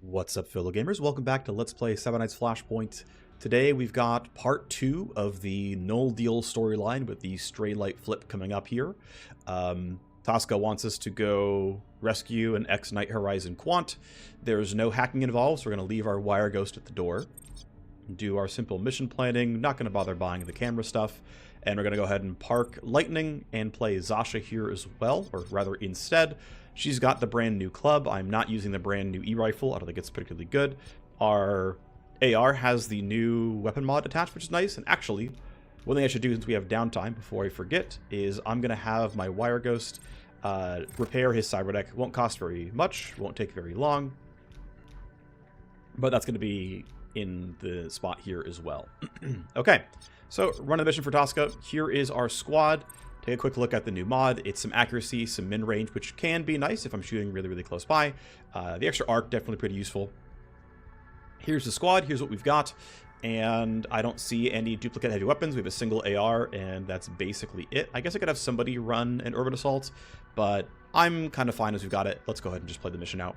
What's up, fellow gamers? Welcome back to Let's Play Seven Nights Flashpoint. Today we've got part 2 of the Null deal storyline with the Straylight flip coming up here. Tosca wants us to go rescue an ex-Night Horizon Quant. There's no hacking involved, so we're going to leave our Wireghost at the door. Do our simple mission planning, not going to bother buying the camera stuff. And we're going to go ahead and park Lightning and play Zasha here as well, or rather instead. She's got the brand new club. I'm not using the brand new E-rifle. I don't think it's particularly good. Our AR has the new weapon mod attached, which is nice. And actually, one thing I should do since we have downtime before I forget is I'm going to have my Wireghost repair his cyberdeck. It won't cost very much. Won't take very long. But that's going to be in the spot here as well. Okay, so run the mission for Tosca. Here is our squad. Take a quick look at the new mod. It's some accuracy, some min range, which can be nice if I'm shooting really, really close by. The extra arc, definitely pretty useful. Here's the squad. Here's what we've got. And I don't see any duplicate heavy weapons. We have a single AR, and that's basically it. I guess I could have somebody run an urban assault, but I'm kind of fine as we've got it. Let's go ahead and just play the mission out.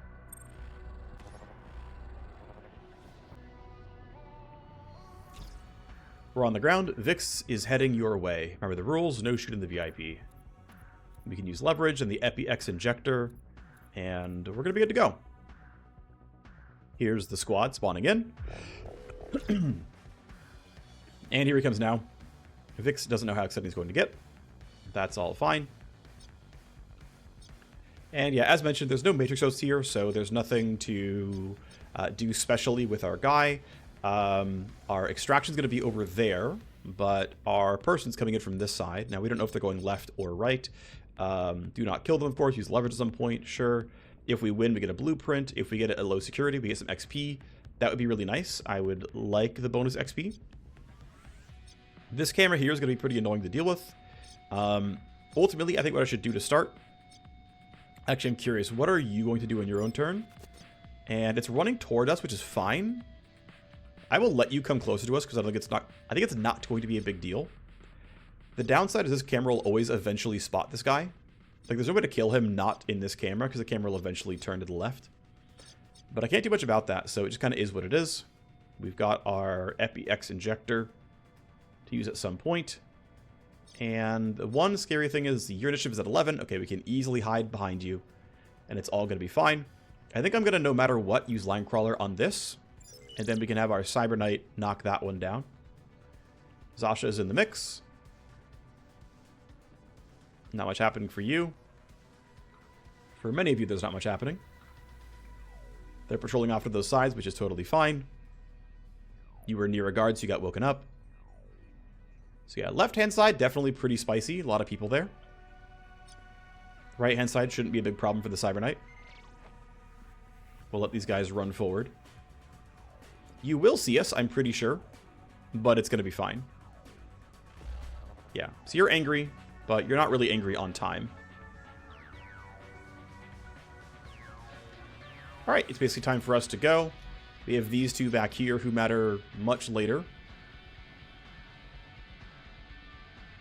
We're on the ground. Vix is heading your way. Remember the rules, no shooting the VIP. We can use leverage and the Epi-X injector, and we're going to be good to go. Here's the squad spawning in. And here he comes now. Vix doesn't know how exciting he's going to get. That's all fine. And yeah, as mentioned, there's no matrix hosts here, so there's nothing to do specially with our guy. Our extraction is going to be over there, but our person's coming in from this side. Now, we don't know if they're going left or right. Do not kill them, of course. Use leverage at some point, sure. If we win, we get a blueprint. If we get it at low security, we get some XP. That would be really nice. I would like the bonus XP. This camera here is going to be pretty annoying to deal with. Ultimately, I think what I should do to start... Actually, I'm curious. What are you going to do on your own turn? And it's running toward us, which is fine. I will let you come closer to us because I think it's not going to be a big deal. The downside is this camera will always eventually spot this guy. Like, there's no way to kill him not in this camera because the camera will eventually turn to the left. But I can't do much about that, so it just kind of is what it is. We've got our Epi-X injector to use at some point. And the one scary thing is your initiative is at 11. Okay, we can easily hide behind you, and it's all going to be fine. I think I'm going to, no matter what, use Line Crawler on this. And then we can have our Cyber Knight knock that one down. Zasha is in the mix. Not much happening for you. For many of you, there's not much happening. They're patrolling off to those sides, which is totally fine. You were near a guard, so you got woken up. So yeah, left-hand side, definitely pretty spicy. A lot of people there. Right-hand side shouldn't be a big problem for the Cyber Knight. We'll let these guys run forward. You will see us, I'm pretty sure, but it's going to be fine. Yeah, so you're angry, but you're not really angry on time. Alright, it's basically time for us to go. We have these two back here who matter much later.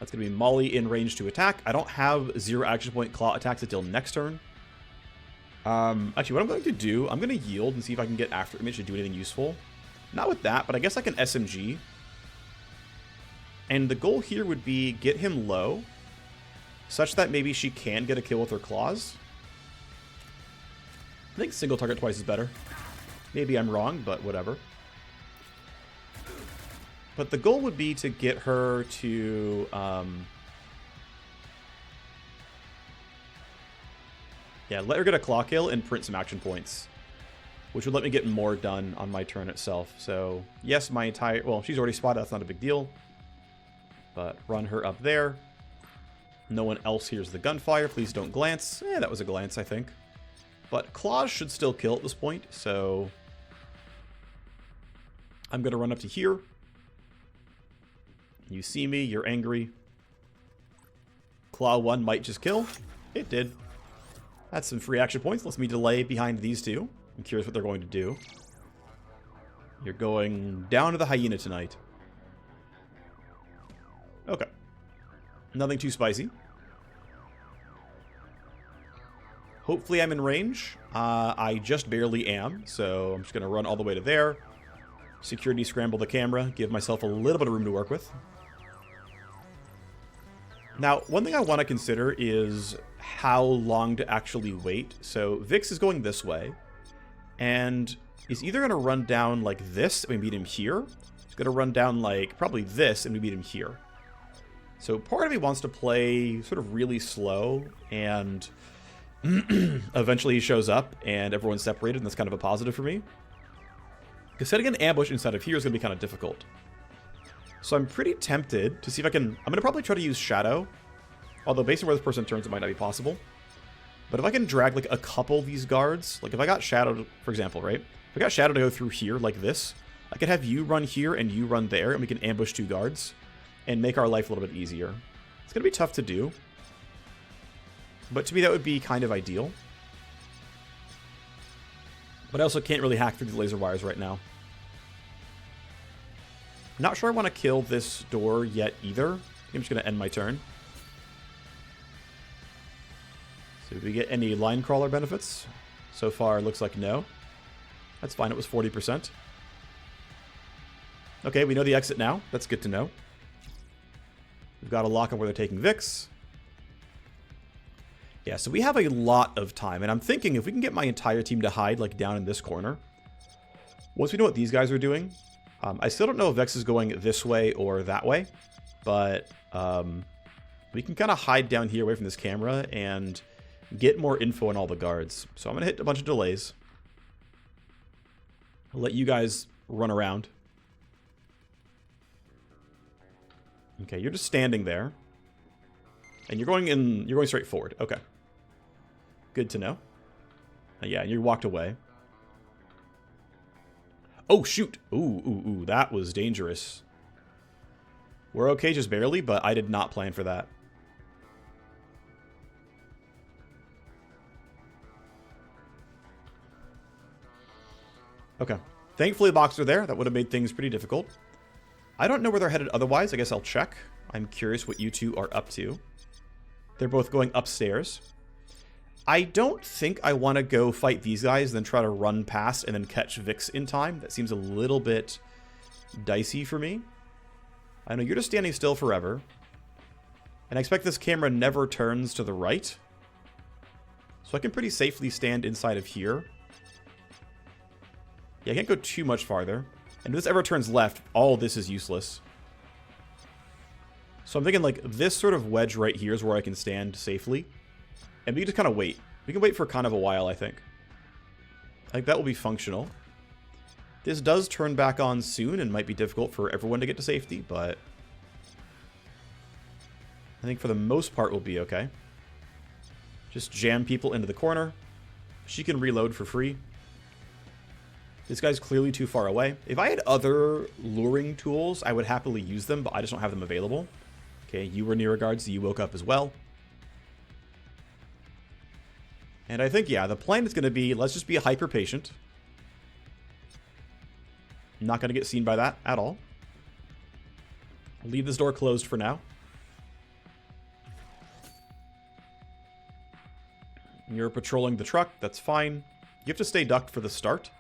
That's going to be Molly in range to attack. I don't have 0 action point claw attacks until next turn. Actually, what I'm going to do, I'm going to yield and see if I can get after him. It should do anything useful. Not with that, but I guess I can SMG. And the goal here would be get him low, such that maybe she can get a kill with her claws. I think single target twice is better. Maybe I'm wrong, but whatever. But the goal would be to get her to... yeah, let her get a claw kill and print some action points, which would let me get more done on my turn itself. So, yes, my entire... well, she's already spotted. That's not a big deal. But run her up there. No one else hears the gunfire. Please don't glance. That was a glance, I think. But claws should still kill at this point, so... I'm going to run up to here. You see me. You're angry. Claw 1 might just kill. It did. That's some free action points. Lets me delay behind these two. I'm curious what they're going to do. You're going down to the hyena tonight. Okay. Nothing too spicy. Hopefully I'm in range. I just barely am, so I'm just going to run all the way to there. Security scramble the camera, give myself a little bit of room to work with. Now, one thing I want to consider is how long to actually wait. So Vix is going this way, and he's either going to run down like this and we meet him here. He's going to run down like probably this and we meet him here. So part of me wants to play sort of really slow, and eventually he shows up and everyone's separated, and that's kind of a positive for me. Because setting an ambush inside of here is going to be kind of difficult. So I'm pretty tempted to see if I can... I'm going to probably try to use Shadow. Although based on where this person turns, it might not be possible. But if I can drag like a couple of these guards, like if I got Shadow, for example, right? If I got Shadow to go through here like this, I could have you run here and you run there, and we can ambush 2 guards and make our life a little bit easier. It's going to be tough to do. But to me, that would be kind of ideal. But I also can't really hack through the laser wires right now. Not sure I want to kill this door yet either. I'm just going to end my turn. So did we get any line crawler benefits? So far, it looks like no. That's fine. It was 40%. Okay, we know the exit now. That's good to know. We've got a lock on where they're taking Vix. Yeah, so we have a lot of time, and I'm thinking if we can get my entire team to hide, like, down in this corner. Once we know what these guys are doing, I still don't know if Vex is going this way or that way, but we can kind of hide down here away from this camera and get more info on all the guards. So I'm going to hit a bunch of delays. I'll let you guys run around. Okay, you're just standing there. And you're going straight forward. Okay. Good to know. Yeah, you walked away. Oh, shoot. Ooh, that was dangerous. We're okay just barely, but I did not plan for that. Okay. Thankfully, the boxes are there. That would have made things pretty difficult. I don't know where they're headed otherwise. I guess I'll check. I'm curious what you two are up to. They're both going upstairs. I don't think I want to go fight these guys, then try to run past and then catch Vix in time. That seems a little bit dicey for me. I know you're just standing still forever. And I expect this camera never turns to the right. So I can pretty safely stand inside of here. Yeah, I can't go too much farther. And if this ever turns left, all this is useless. So I'm thinking like this sort of wedge right here is where I can stand safely. And we can just kind of wait. We can wait for kind of a while, I think. I think that will be functional. This does turn back on soon and might be difficult for everyone to get to safety, but I think for the most part we'll be okay. Just jam people into the corner. She can reload for free. This guy's clearly too far away. If I had other luring tools, I would happily use them, but I just don't have them available. Okay, you were near guard, so you woke up as well. And I think, yeah, the plan is going to be, let's just be hyper patient. I'm not going to get seen by that at all. I'll leave this door closed for now. You're patrolling the truck, that's fine. You have to stay ducked for the start.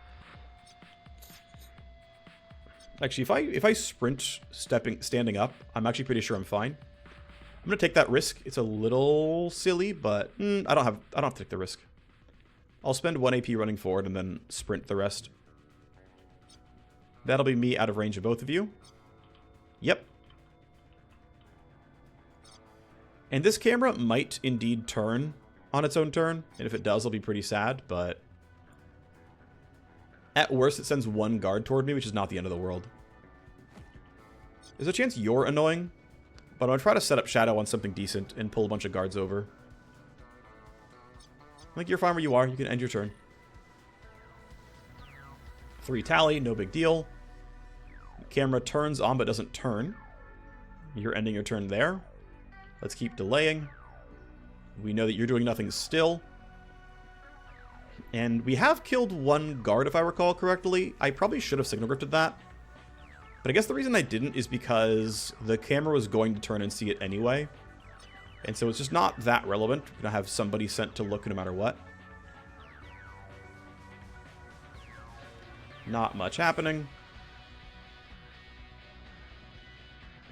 Actually, if I sprint standing up, I'm actually pretty sure I'm fine. I'm gonna take that risk. It's a little silly, but I don't have to take the risk. I'll spend 1 AP running forward and then sprint the rest. That'll be me out of range of both of you. Yep. And this camera might indeed turn on its own turn, and if it does, I'll be pretty sad, but at worst, it sends 1 guard toward me, which is not the end of the world. There's a chance you're annoying, but I'm going to try to set up Shadow on something decent and pull a bunch of guards over. I think you're fine where you are. You can end your turn. 3 tally, no big deal. Camera turns on but doesn't turn. You're ending your turn there. Let's keep delaying. We know that you're doing nothing still. And we have killed 1 guard, if I recall correctly. I probably should have signal grifted that. But I guess the reason I didn't is because the camera was going to turn and see it anyway. And so it's just not that relevant. We're going to have somebody sent to look no matter what. Not much happening.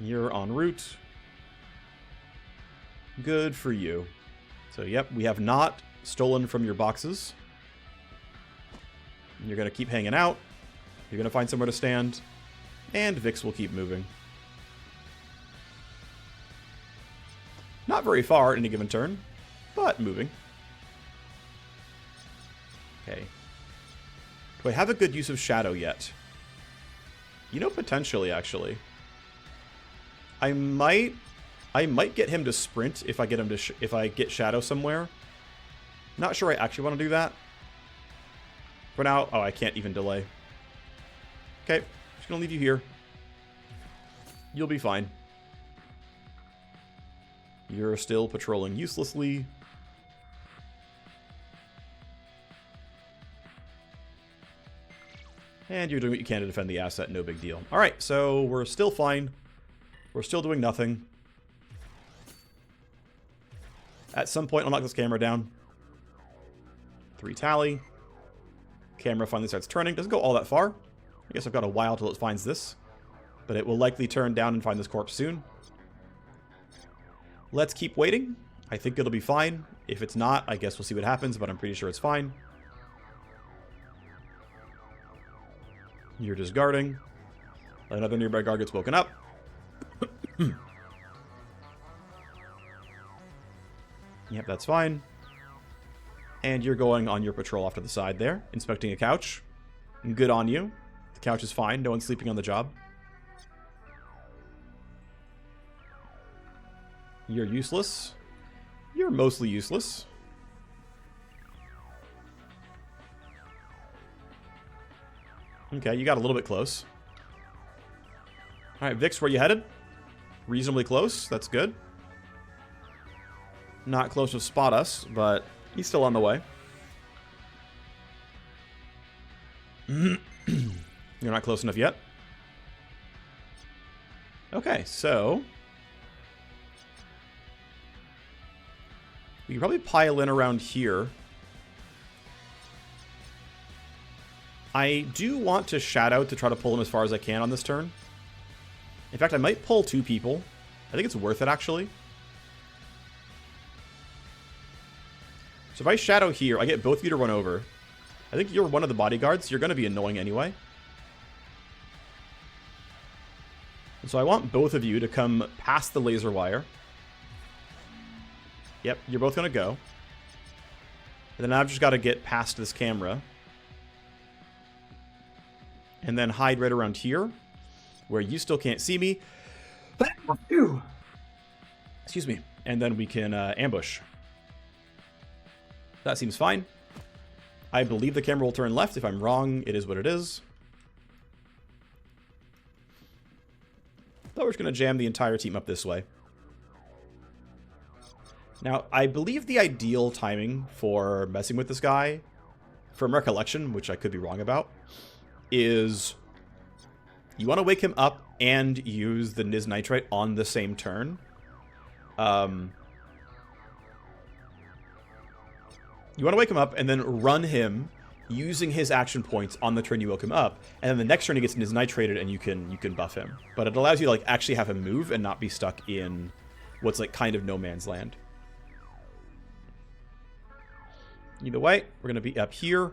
You're en route. Good for you. So, yep, we have not stolen from your boxes. You're going to keep hanging out. You're going to find somewhere to stand. And Vix will keep moving. Not very far at any given turn, but moving. Okay. Do I have a good use of Shadow yet? You know, potentially, actually. I might get him to sprint if I get him to if I get Shadow somewhere. Not sure I actually want to do that. For now, oh, I can't even delay. Okay, just gonna leave you here. You'll be fine. You're still patrolling uselessly. And you're doing what you can to defend the asset, no big deal. Alright, so we're still fine. We're still doing nothing. At some point, I'll knock this camera down. 3 tally. Camera finally starts turning. Doesn't go all that far. I guess I've got a while till it finds this. But it will likely turn down and find this corpse soon. Let's keep waiting. I think it'll be fine. If it's not, I guess we'll see what happens, but I'm pretty sure it's fine. You're just guarding. Another nearby guard gets woken up. Yep, that's fine. And you're going on your patrol off to the side there, inspecting a couch. Good on you. The couch is fine. No one's sleeping on the job. You're useless. You're mostly useless. Okay, you got a little bit close. Alright, Vix, where you headed? Reasonably close. That's good. Not close to spot us, but he's still on the way. You're not close enough yet. Okay, so we can probably pile in around here. I do want to Shadow to try to pull him as far as I can on this turn. In fact, I might pull 2 people. I think it's worth it, actually. So if I Shadow here, I get both of you to run over. I think you're one of the bodyguards. You're going to be annoying anyway. And so I want both of you to come past the laser wire. Yep, you're both going to go. And then I've just got to get past this camera. And then hide right around here, where you still can't see me. Excuse me. And then we can ambush. That seems fine. I believe the camera will turn left. If I'm wrong, it is what it is. But we're just going to jam the entire team up this way. Now, I believe the ideal timing for messing with this guy, from recollection, which I could be wrong about, is you want to wake him up and use the Niz Nitrite on the same turn. You want to wake him up and then run him using his action points on the turn you woke him up, and then the next turn he gets Niz Nitrated and you can buff him. But it allows you to like actually have him move and not be stuck in what's like kind of no man's land. Either way, we're going to be up here.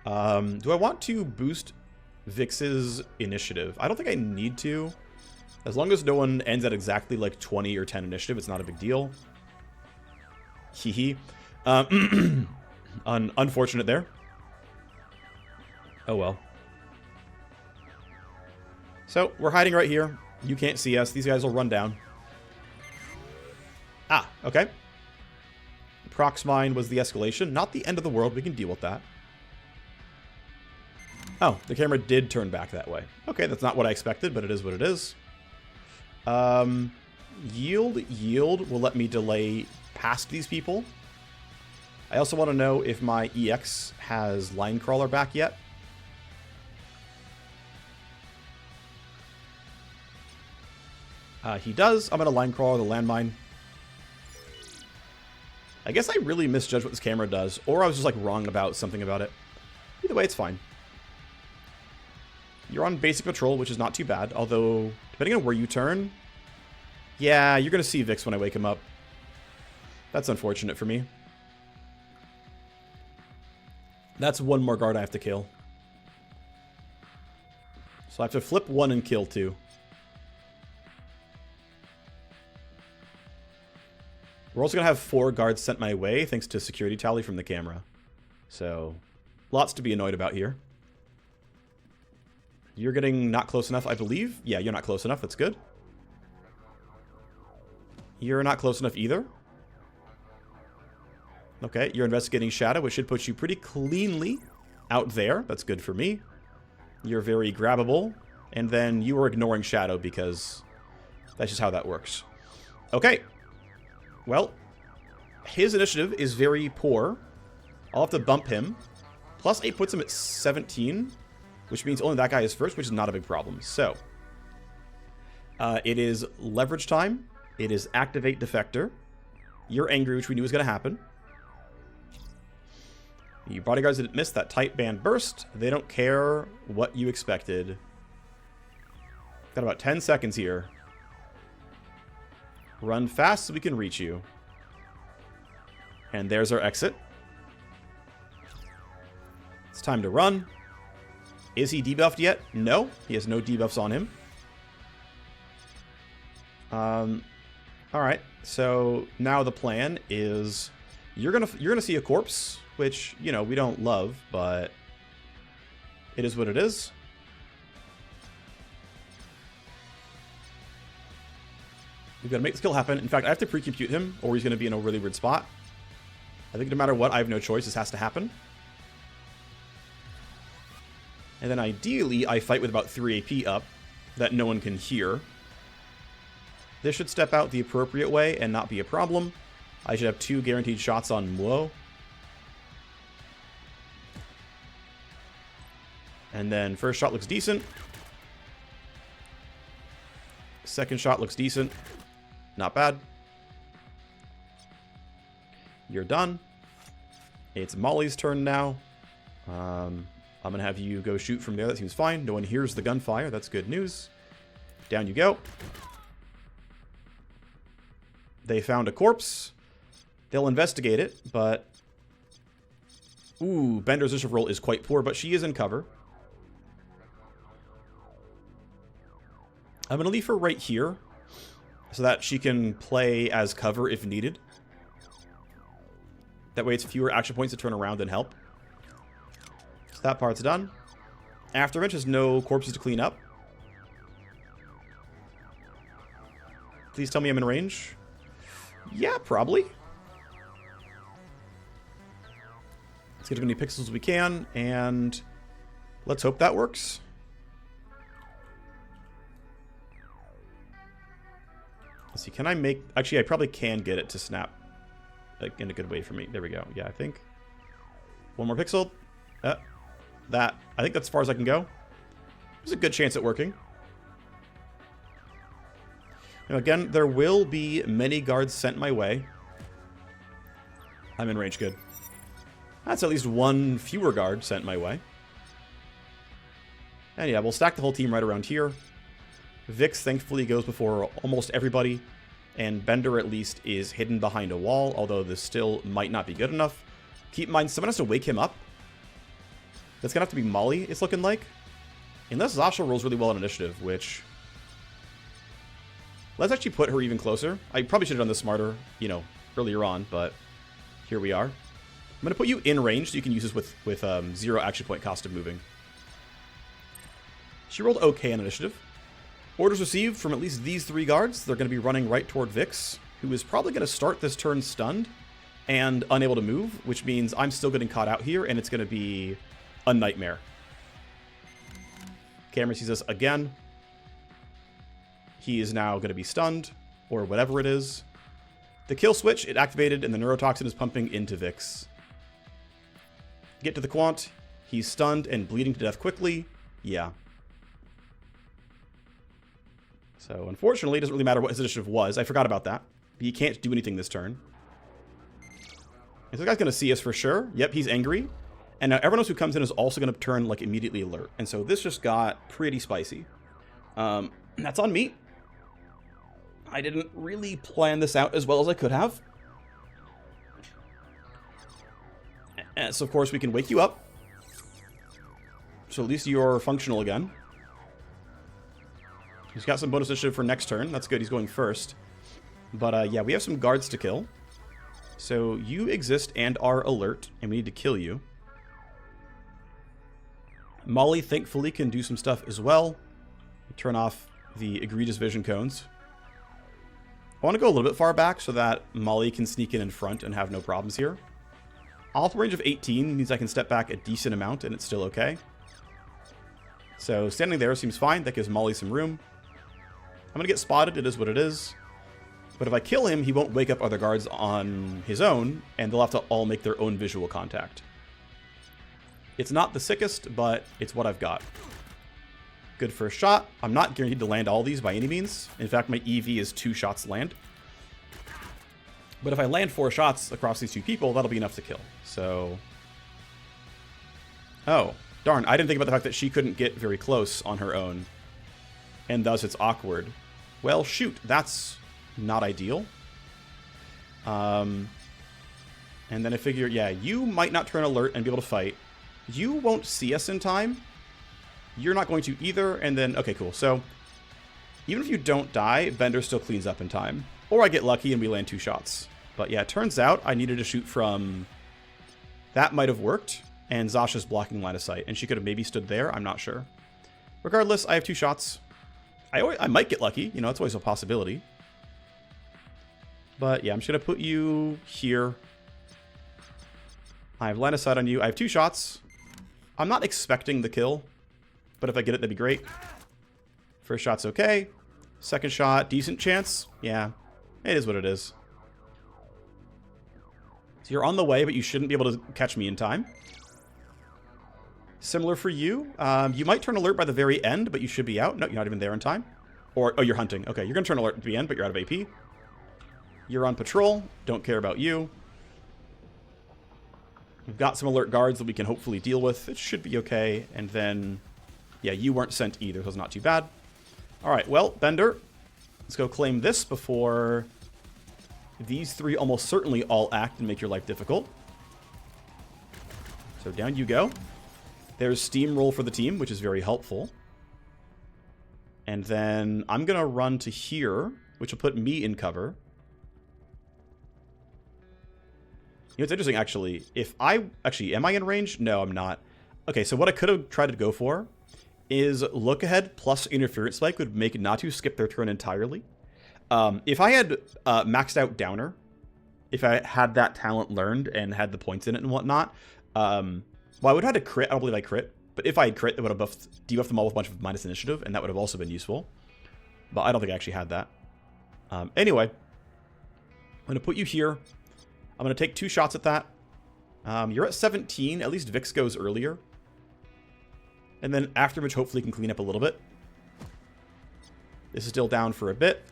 Do I want to boost Vix's initiative? I don't think I need to. As long as no one ends at exactly like 20 or 10 initiative, it's not a big deal. Hee. Unfortunate there. Oh well. So, we're hiding right here. You can't see us. These guys will run down. Ah, okay. Prox Mine was the escalation. Not the end of the world. We can deal with that. Oh, the camera did turn back that way. Okay, that's not what I expected, but it is what it is. Yield will let me delay past these people. I also want to know if my EX has Line Crawler back yet. He does. I'm going to Line Crawler the landmine. I guess I really misjudged what this camera does, or I was just like wrong about something about it. Either way, it's fine. You're on basic patrol, which is not too bad. Although, depending on where you turn... Yeah, you're going to see Vix when I wake him up. That's unfortunate for me. That's one more guard I have to kill. So I have to flip one and kill two. We're also going to have 4 guards sent my way, thanks to security tally from the camera. So, lots to be annoyed about here. You're getting not close enough, I believe. Yeah, you're not close enough. That's good. You're not close enough either. Okay, you're investigating Shadow, which should put you pretty cleanly out there. That's good for me. You're very grabbable. And then you are ignoring Shadow because that's just how that works. Okay. Well, his initiative is very poor. I'll have to bump him. Plus 8 puts him at 17, which means only that guy is first, which is not a big problem. So, it is leverage time. It is activate defector. You're angry, which we knew was going to happen. The bodyguards didn't miss that tight band burst. They don't care what you expected. Got about 10 seconds here. Run fast so we can reach you. And there's our exit. It's time to run. Is he debuffed yet? No, he has no debuffs on him. Alright, so now the plan is you're gonna see a corpse, which, you know, we don't love, but it is what it is. We've got to make this kill happen. In fact, I have to pre-compute him, or he's going to be in a really weird spot. I think no matter what, I have no choice. This has to happen. And then ideally, I fight with about 3 AP up that no one can hear. This should step out the appropriate way and not be a problem. I should have 2 guaranteed shots on Muo. And then first shot looks decent. Second shot looks decent. Not bad. You're done. It's Molly's turn now. I'm going to have you go shoot from there. That seems fine. No one hears the gunfire. That's good news. Down you go. They found a corpse. They'll investigate it, but... Ooh, Bender's initiative roll is quite poor, but she is in cover. I'm going to leave her right here so that she can play as cover if needed. That way it's fewer action points to turn around and help. So that part's done. Afterbench has no corpses to clean up. Please tell me I'm in range. Yeah, probably. Let's get as many pixels as we can, and let's hope that works. Let's see, can I make... Actually, I probably can get it to snap in a good way for me. There we go. Yeah, I think. One more pixel. That. I think that's as far as I can go. There's a good chance at working. Now, again, there will be many guards sent my way. I'm in range good. That's at least 1 fewer guard sent my way. And yeah, we'll stack the whole team right around here. Vix thankfully goes before almost everybody, and Bender at least is hidden behind a wall, although this still might not be good enough. Keep in mind, someone has to wake him up. That's going to have to be Molly, it's looking like. Unless Zasha rolls really well on initiative, which... Let's actually put her even closer. I probably should have done this smarter, you know, earlier on, but here we are. I'm going to put you in range so you can use this with 0 action point cost of moving. She rolled okay on initiative. Orders received from at least these 3 guards. They're going to be running right toward Vix, who is probably going to start this turn stunned and unable to move, which means I'm still getting caught out here, and it's going to be a nightmare. Camera sees us again. He is now going to be stunned, or whatever it is. The kill switch, it activated, and the neurotoxin is pumping into Vix. Get to the quant. He's stunned and bleeding to death quickly. Yeah. So, unfortunately, it doesn't really matter what his initiative was. I forgot about that. He can't do anything this turn. And so the guy's going to see us for sure. Yep, he's angry. And now everyone else who comes in is also going to turn, like, immediately alert. And so this just got pretty spicy. That's on me. I didn't really plan this out as well as I could have. And so, of course, we can wake you up. So at least you're functional again. He's got some bonus initiative for next turn. That's good. He's going first. But, yeah, we have some guards to kill. So you exist and are alert, and we need to kill you. Molly, thankfully, can do some stuff as well. Turn off the egregious vision cones. I want to go a little bit far back so that Molly can sneak in front and have no problems here. Off range of 18 means I can step back a decent amount, and it's still okay. So standing there seems fine. That gives Molly some room. I'm going to get spotted. It is what it is. But if I kill him, he won't wake up other guards on his own, and they'll have to all make their own visual contact. It's not the sickest, but it's what I've got. Good first shot. I'm not guaranteed to land all these by any means. In fact, my EV is 2 shots land. But if I land 4 shots across these 2 people, that'll be enough to kill. So... Oh, darn. I didn't think about the fact that she couldn't get very close on her own. And thus it's awkward. Well, shoot. That's not ideal. And then I figure, yeah, you might not turn alert and be able to fight. You won't see us in time. You're not going to either. And then, okay, cool. So even if you don't die, Bender still cleans up in time. Or I get lucky and we land 2 shots. But yeah, it turns out I needed to shoot from... That might have worked. And Zasha's blocking line of sight. And she could have maybe stood there. I'm not sure. Regardless, I have 2 shots. I might get lucky. You know, it's always a possibility. But yeah, I'm just going to put you here. I have line of sight on you. I have 2 shots. I'm not expecting the kill. But if I get it, that'd be great. First shot's okay. Second shot, decent chance. Yeah, it is what it is. So you're on the way, but you shouldn't be able to catch me in time. Similar for you. You might turn alert by the very end, but you should be out. No, you're not even there in time. Or, oh, you're hunting. Okay, you're going to turn alert at the end, but you're out of AP. You're on patrol. Don't care about you. We've got some alert guards that we can hopefully deal with. It should be okay. And then, yeah, you weren't sent either, so it's not too bad. All right, well, Bender, let's go claim this before these 3 almost certainly all act and make your life difficult. So down you go. There's steamroll for the team, which is very helpful. And then I'm going to run to here, which will put me in cover. You know, it's interesting, actually. If I... Actually, am I in range? No, I'm not. Okay, so what I could have tried to go for is look ahead plus interference spike would make Natu skip their turn entirely. If I had maxed out Downer, if I had that talent learned and had the points in it and whatnot, well, I would have had to crit. I don't believe I crit. But if I had crit, it would have debuffed them all with a bunch of minus initiative, and that would have also been useful. But I don't think I actually had that. Anyway, I'm going to put you here. I'm going to take 2 shots at that. You're at 17. At least Vix goes earlier. And then Afterimage hopefully can clean up a little bit. This is still down for a bit.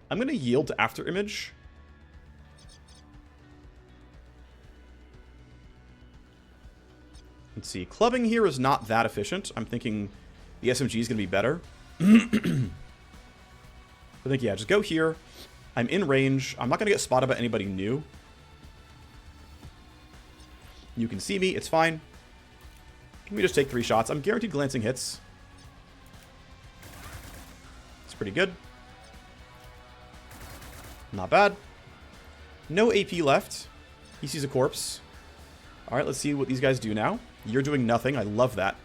I'm going to yield to Afterimage. Let's see. Clubbing here is not that efficient. I'm thinking the SMG is going to be better. I think, yeah, just go here. I'm in range. I'm not going to get spotted by anybody new. You can see me. It's fine. Let me just take 3 shots. I'm guaranteed glancing hits. It's pretty good. Not bad. No AP left. He sees a corpse. All right, let's see what these guys do now. You're doing nothing. I love that.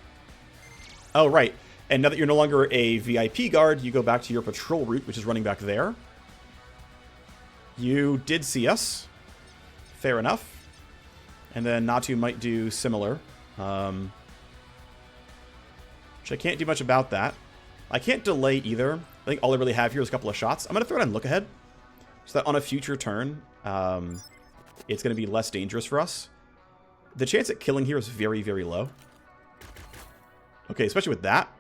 Oh, right. And now that you're no longer a VIP guard, you go back to your patrol route, which is running back there. You did see us. Fair enough. And then Natu might do similar. Which I can't do much about that. I can't delay either. I think all I really have here is a couple of shots. I'm going to throw it on look ahead. So that on a future turn, it's going to be less dangerous for us. The chance at killing here is very, very low. Okay, especially with that.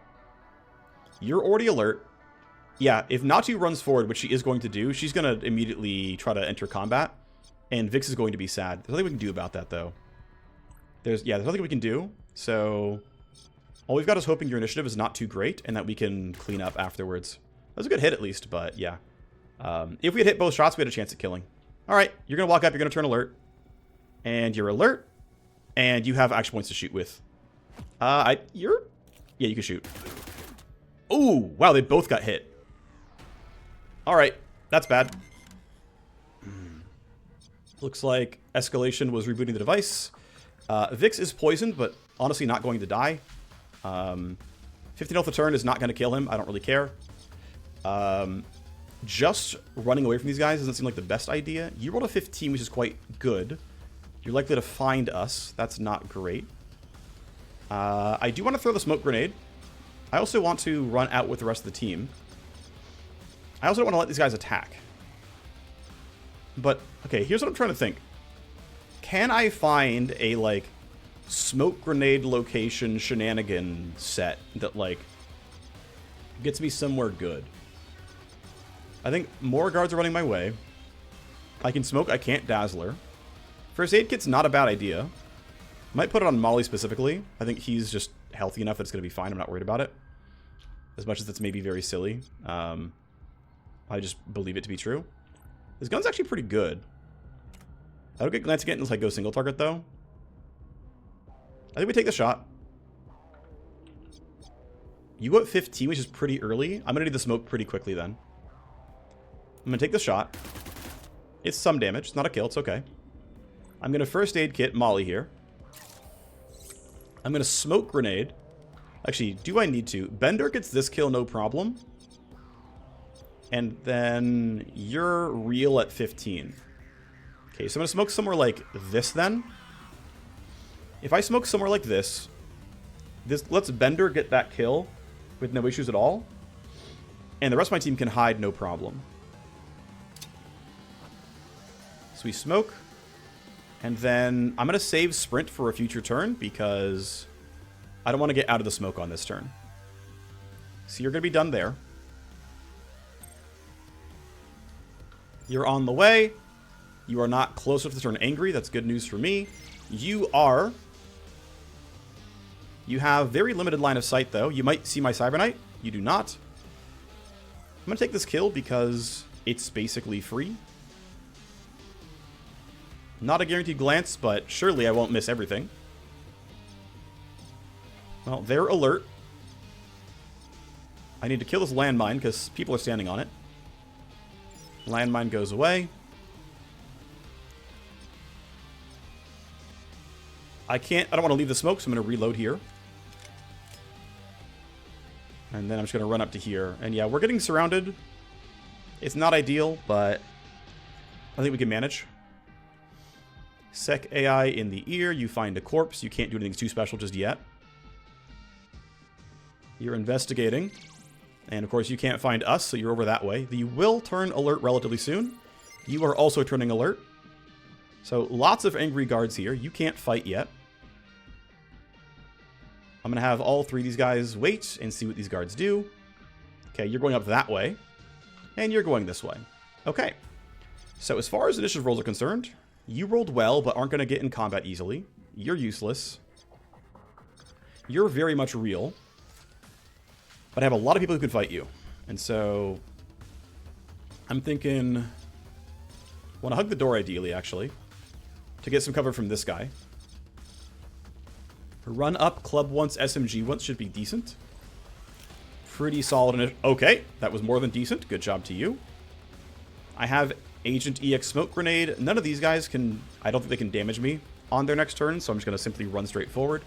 You're already alert. Yeah, if Natu runs forward, which she is going to do, she's going to immediately try to enter combat. And Vix is going to be sad. There's nothing we can do about that, though. There's nothing we can do. So all we've got is hoping your initiative is not too great and that we can clean up afterwards. That was a good hit, at least, but yeah. If we had hit both shots, we had a chance at killing. All right, you're going to walk up, you're going to turn alert. And you're alert. And you have action points to shoot with. Yeah, you can shoot. Ooh, wow, they both got hit. All right, that's bad. Looks like escalation was rebooting the device. Vix is poisoned, but honestly not going to die. 15 health a turn is not going to kill him. I don't really care. Just running away from these guys doesn't seem like the best idea. You rolled a 15, which is quite good. You're likely to find us. That's not great. I do want to throw the smoke grenade. I also want to run out with the rest of the team. I also don't want to let these guys attack. But, okay, here's what I'm trying to think. Can I find a, like, smoke grenade location shenanigan set that, like, gets me somewhere good? I think more guards are running my way. I can smoke, I can't dazzler. First aid kit's not a bad idea. Might put it on Molly specifically. I think he's just healthy enough that it's going to be fine. I'm not worried about it. As much as it's maybe very silly. I just believe it to be true. This gun's actually pretty good. I don't get glancing at it unless I go single target, though. I think we take the shot. You go at 15, which is pretty early. I'm going to need the smoke pretty quickly, then. I'm going to take the shot. It's some damage. It's not a kill. It's okay. I'm going to first aid kit Molly here. I'm going to smoke grenade. Actually, do I need to? Bender gets this kill, no problem. And then you're real at 15. Okay, so I'm going to smoke somewhere like this then. If I smoke somewhere like this lets Bender get that kill with no issues at all. And the rest of my team can hide no problem. So we smoke. And then I'm going to save sprint for a future turn because I don't want to get out of the smoke on this turn. So you're going to be done there. You're on the way. You are not close enough to turn angry. That's good news for me. You have very limited line of sight, though. You might see my Cyber Knight. You do not. I'm going to take this kill because it's basically free. Not a guaranteed glance, but surely I won't miss everything. Well, they're alert. I need to kill this landmine because people are standing on it. Landmine goes away. I don't want to leave the smoke, so I'm going to reload here. And then I'm just going to run up to here. And yeah, we're getting surrounded. It's not ideal, but I think we can manage. Sec AI in the ear. You find a corpse. You can't do anything too special just yet. You're investigating. And of course, you can't find us, so you're over that way. You will turn alert relatively soon. You are also turning alert. So lots of angry guards here. You can't fight yet. I'm going to have all three of these guys wait and see what these guards do. Okay, you're going up that way. And you're going this way. Okay. So as far as initiative rolls are concerned, you rolled well, but aren't going to get in combat easily. You're useless. You're very much real. But I have a lot of people who can fight you. And so I'm thinking, want to hug the door ideally, actually, to get some cover from this guy. Run up, club once, SMG once should be decent. Pretty solid. Okay, that was more than decent. Good job to you. I have Agent EX Smoke Grenade. None of these guys can, I don't think they can damage me on their next turn, so I'm just going to simply run straight forward.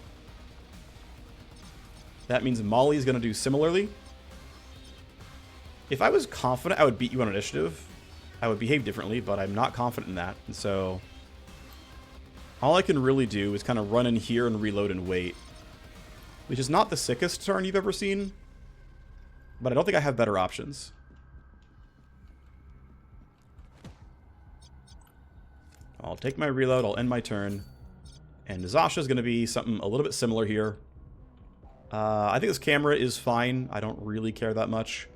That means Molly is going to do similarly. If I was confident I would beat you on initiative, I would behave differently, but I'm not confident in that. And so all I can really do is kind of run in here and reload and wait, which is not the sickest turn you've ever seen, but I don't think I have better options. I'll take my reload, I'll end my turn, and Zasha's going to be something a little bit similar here. I think this camera is fine. I don't really care that much.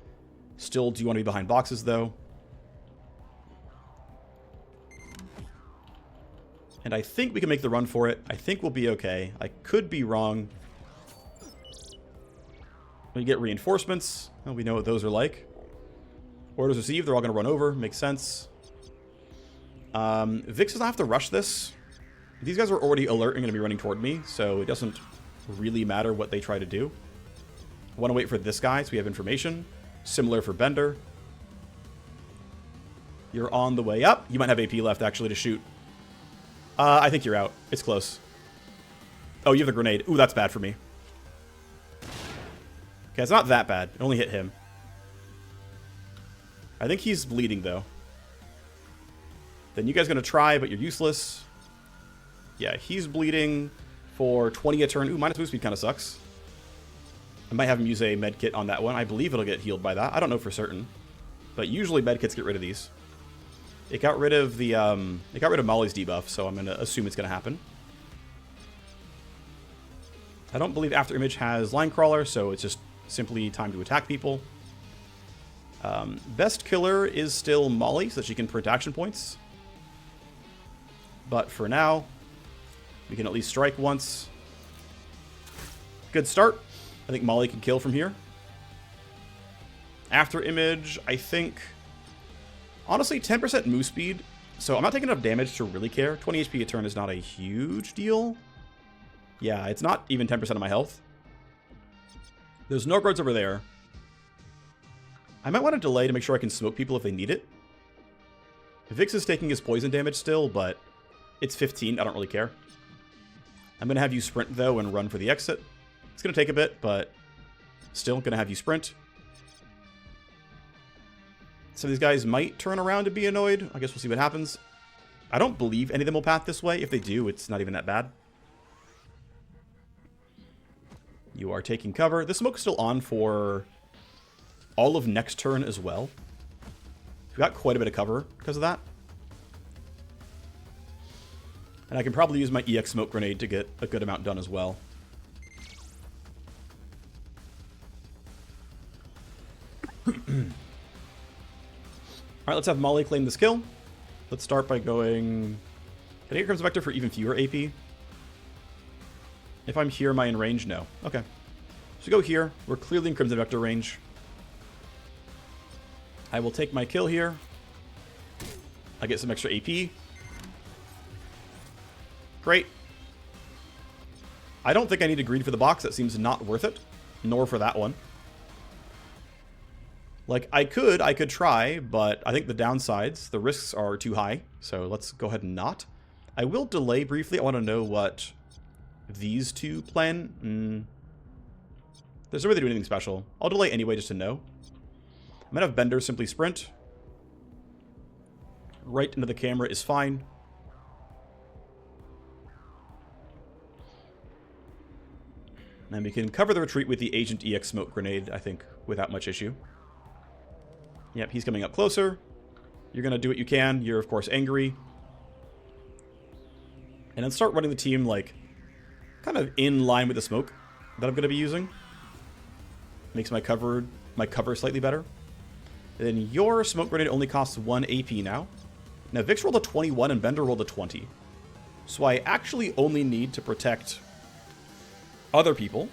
Still do want to be behind boxes, though. And I think we can make the run for it. I think we'll be okay. I could be wrong. We get reinforcements. Well, we know what those are like. Orders received. They're all going to run over. Makes sense. Vix doesn't have to rush this. These guys are already alert and going to be running toward me, so it doesn't really matter what they try to do. I want to wait for this guy so we have information. Similar for Bender. You're on the way up. You might have AP left, actually, to shoot. I think you're out. It's close. Oh, you have the grenade. Ooh, that's bad for me. Okay, it's not that bad. It only hit him. I think he's bleeding, though. Then you guys are going to try, but you're useless. Yeah, he's bleeding for 20 a turn. Ooh, minus move speed kind of sucks. I might have him use a med kit on that one. I believe it'll get healed by that. I don't know for certain. But usually med kits get rid of these. It got rid of the, it got rid of Molly's debuff, so I'm going to assume it's going to happen. I don't believe After Image has Line Crawler, so it's just simply time to attack people. Best killer is still Molly, so that she can print action points. But for now, we can at least strike once. Good start. I think Molly can kill from here. After Image, I think... Honestly, 10% move speed, so I'm not taking enough damage to really care. 20 HP a turn is not a huge deal. Yeah, it's not even 10% of my health. There's no guards over there. I might want to delay to make sure I can smoke people if they need it. Vix is taking his poison damage still, but it's 15. I don't really care. I'm going to have you sprint, though, and run for the exit. It's going to take a bit, but still going to have you sprint. Some of these guys might turn around to be annoyed. I guess we'll see what happens. I don't believe any of them will path this way. If they do, it's not even that bad. You are taking cover. The smoke's still on for all of next turn as well. We got quite a bit of cover because of that. And I can probably use my EX smoke grenade to get a good amount done as well. Alright, let's have Molly claim this kill. Let's start by going... Can I get Crimson Vector for even fewer AP? If I'm here, am I in range? No. Okay. So go here. We're clearly in Crimson Vector range. I will take my kill here. I get some extra AP. Great. I don't think I need to greed for the box. That seems not worth it. Nor for that one. Like, I could try, but I think the downsides, the risks are too high. So let's go ahead and not. I will delay briefly. I want to know what these two plan. There's no way they do anything special. I'll delay anyway just to know. I'm going to have Bender simply sprint. Right into the camera is fine. And we can cover the retreat with the Agent EX smoke grenade, I think, without much issue. Yep, he's coming up closer. You're going to do what you can. You're, of course, angry. And then start running the team, like, kind of in line with the smoke that I'm going to be using. Makes my cover slightly better. And then your smoke grenade only costs 1 AP now. Now, Vix rolled a 21 and Bender rolled a 20. So I actually only need to protect other people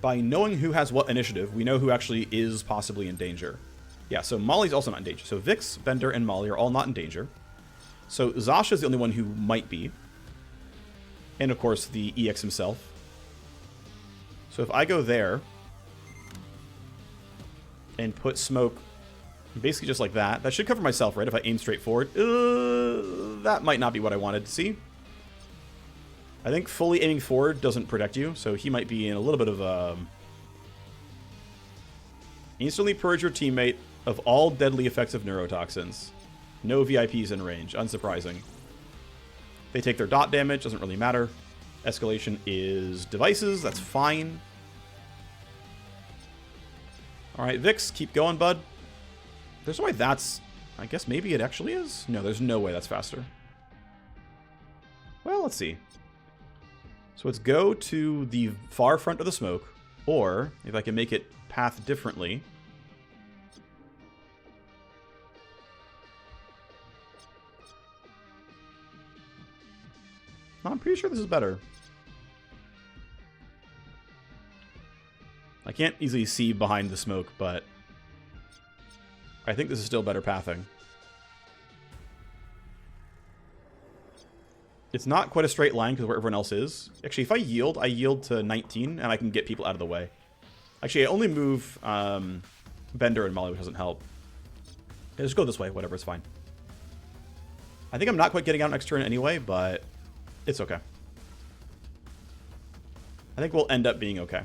by knowing who has what initiative. We know who actually is possibly in danger. Yeah, so Molly's also not in danger. So Vix, Bender, and Molly are all not in danger. So Zasha's the only one who might be. And of course the EX himself. So if I go there and put smoke basically just like that, that should cover myself, right? If I aim straight forward. That might not be what I wanted to see. I think fully aiming forward doesn't protect you, so he might be in a little bit of instantly purge your teammate of all deadly effects of neurotoxins. No VIPs in range, unsurprising. They take their dot damage, doesn't really matter. Escalation is devices, that's fine. Alright, Vix, keep going, bud. There's no way that's... I guess maybe it actually is? No, there's no way that's faster. Well, let's see. So let's go to the far front of the smoke, or if I can make it path differently. No, I'm pretty sure this is better. I can't easily see behind the smoke, but I think this is still better pathing. It's not quite a straight line because where everyone else is. Actually, if I yield to 19, and I can get people out of the way. Actually, I only move Bender and Molly, which doesn't help. Yeah, just go this way. Whatever, it's fine. I think I'm not quite getting out next turn anyway, but it's okay. I think we'll end up being okay.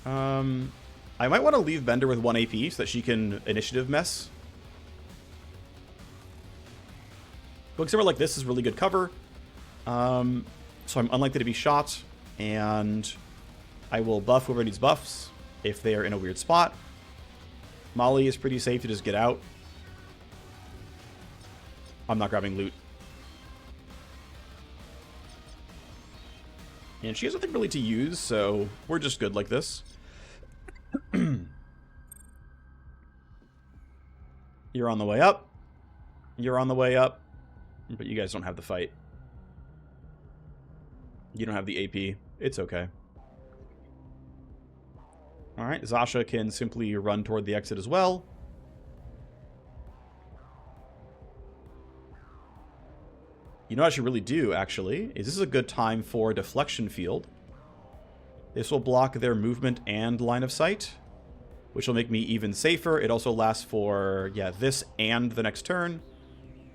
I might want to leave Bender with 1 AP so that she can initiative mess. Going somewhere like this is really good cover. So I'm unlikely to be shot, and I will buff whoever needs buffs if they are in a weird spot. Molly is pretty safe to just get out. I'm not grabbing loot. And she has nothing really to use, so we're just good like this. You're on the way up. You're on the way up. But you guys don't have the fight. You don't have the AP. It's okay. Alright, Zasha can simply run toward the exit as well. You know what I should really do, actually, is this is a good time for Deflection Field. This will block their movement and line of sight, which will make me even safer. It also lasts for, yeah, this and the next turn.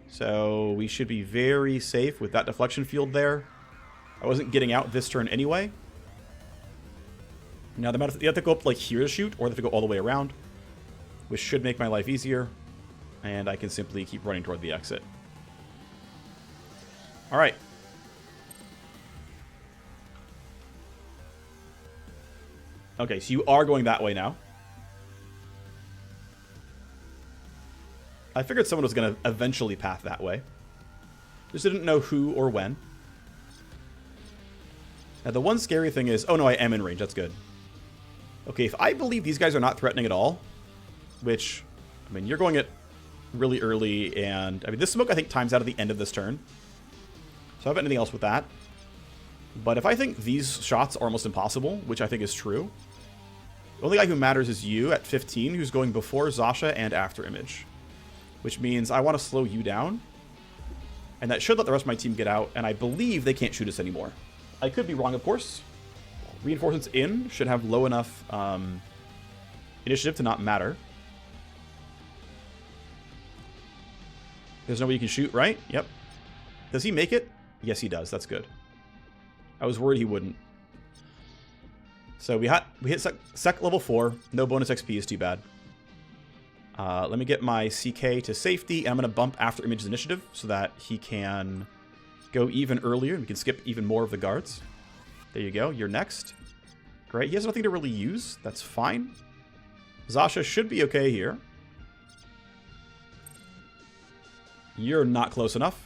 So we should be very safe with that Deflection Field there. I wasn't getting out this turn anyway. Now, they have to go up like here to shoot, or they have to go all the way around, which should make my life easier. And I can simply keep running toward the exit. All right. Okay, so you are going that way now. I figured someone was going to eventually path that way. Just didn't know who or when. Now, the one scary thing is... Oh, no, I am in range. That's good. Okay, if I believe these guys are not threatening at all, which, I mean, you're going it really early, and... I mean, this smoke, I think, times out at the end of this turn. So I don't have anything else with that. But if I think these shots are almost impossible, which I think is true, the only guy who matters is you at 15, who's going before Zasha and after Image. Which means I want to slow you down. And that should let the rest of my team get out, and I believe they can't shoot us anymore. I could be wrong, of course. Reinforcements in should have low enough initiative to not matter. There's no way you can shoot, right? Yep. Does he make it? Yes, he does. That's good. I was worried he wouldn't. So we hit sec level 4. No bonus XP is too bad. Let me get my CK to safety, and I'm going to bump after Image's initiative so that he can go even earlier, and we can skip even more of the guards. There you go. You're next. Great. He has nothing to really use. That's fine. Zasha should be okay here. You're not close enough.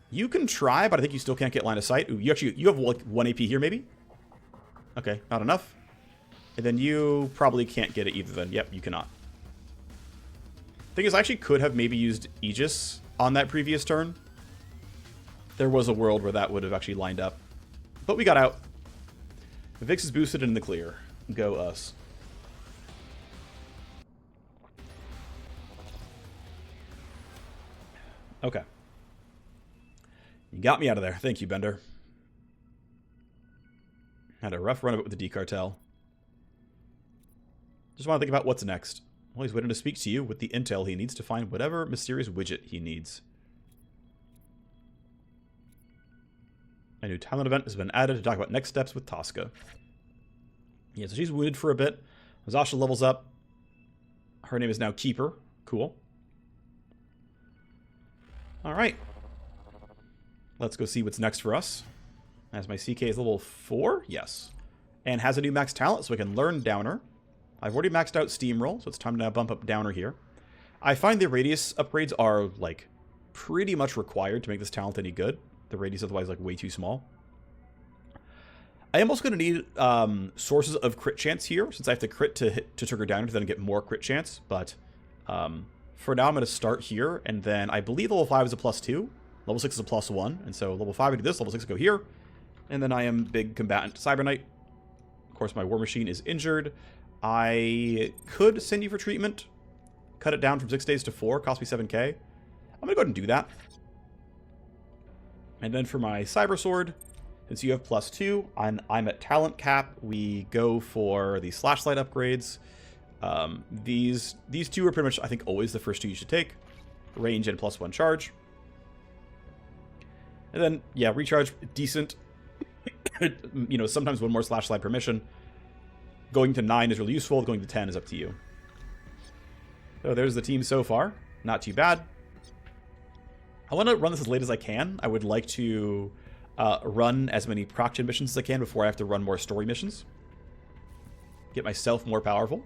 You can try, but I think you still can't get line of sight. Ooh, you have like 1 AP here, maybe? Okay, not enough. And then you probably can't get it either then. Yep, you cannot. Thing is, I actually could have maybe used Aegis on that previous turn. There was a world where that would have actually lined up. But we got out. Vix is boosted in the clear. Go us. Okay. You got me out of there. Thank you, Bender. Had a rough run of it with the D-Cartel. Just want to think about what's next. Well, he's waiting to speak to you with the intel he needs to find whatever mysterious widget he needs. A new talent event has been added to talk about next steps with Tosca. Yeah, so she's wounded for a bit. Zasha levels up. Her name is now Keeper. Cool. Alright. Let's go see what's next for us. As my CK is level 4? Yes. And has a new max talent, so I can learn Downer. I've already maxed out Steamroll, so it's time to now bump up Downer here. I find the radius upgrades are, like, pretty much required to make this talent any good. The radius otherwise, like, way too small. I am also going to need sources of crit chance here, since I have to crit to trigger Downer to then get more crit chance. But for now, I'm going to start here, and then I believe level 5 is a +2. Level Level 6 is a +1, and so level 5 I do this, level 6 I go here. And then I am big combatant Cyber Knight. Of course, my Warmachine is injured. I could send you for treatment. Cut it down from 6 days to 4, cost me 7k. I'm going to go ahead and do that. And then for my Cybersword, since you have +2, I'm at talent cap. We go for the Slashlight upgrades. These two are pretty much, I think, always the first two you should take. Range and +1 charge. And then, yeah, recharge, decent. You know, sometimes one more Slashlight per mission. Going to 9 is really useful. Going to 10 is up to you. So there's the team so far. Not too bad. I want to run this as late as I can. I would like to run as many proc-gen missions as I can before I have to run more story missions. Get myself more powerful.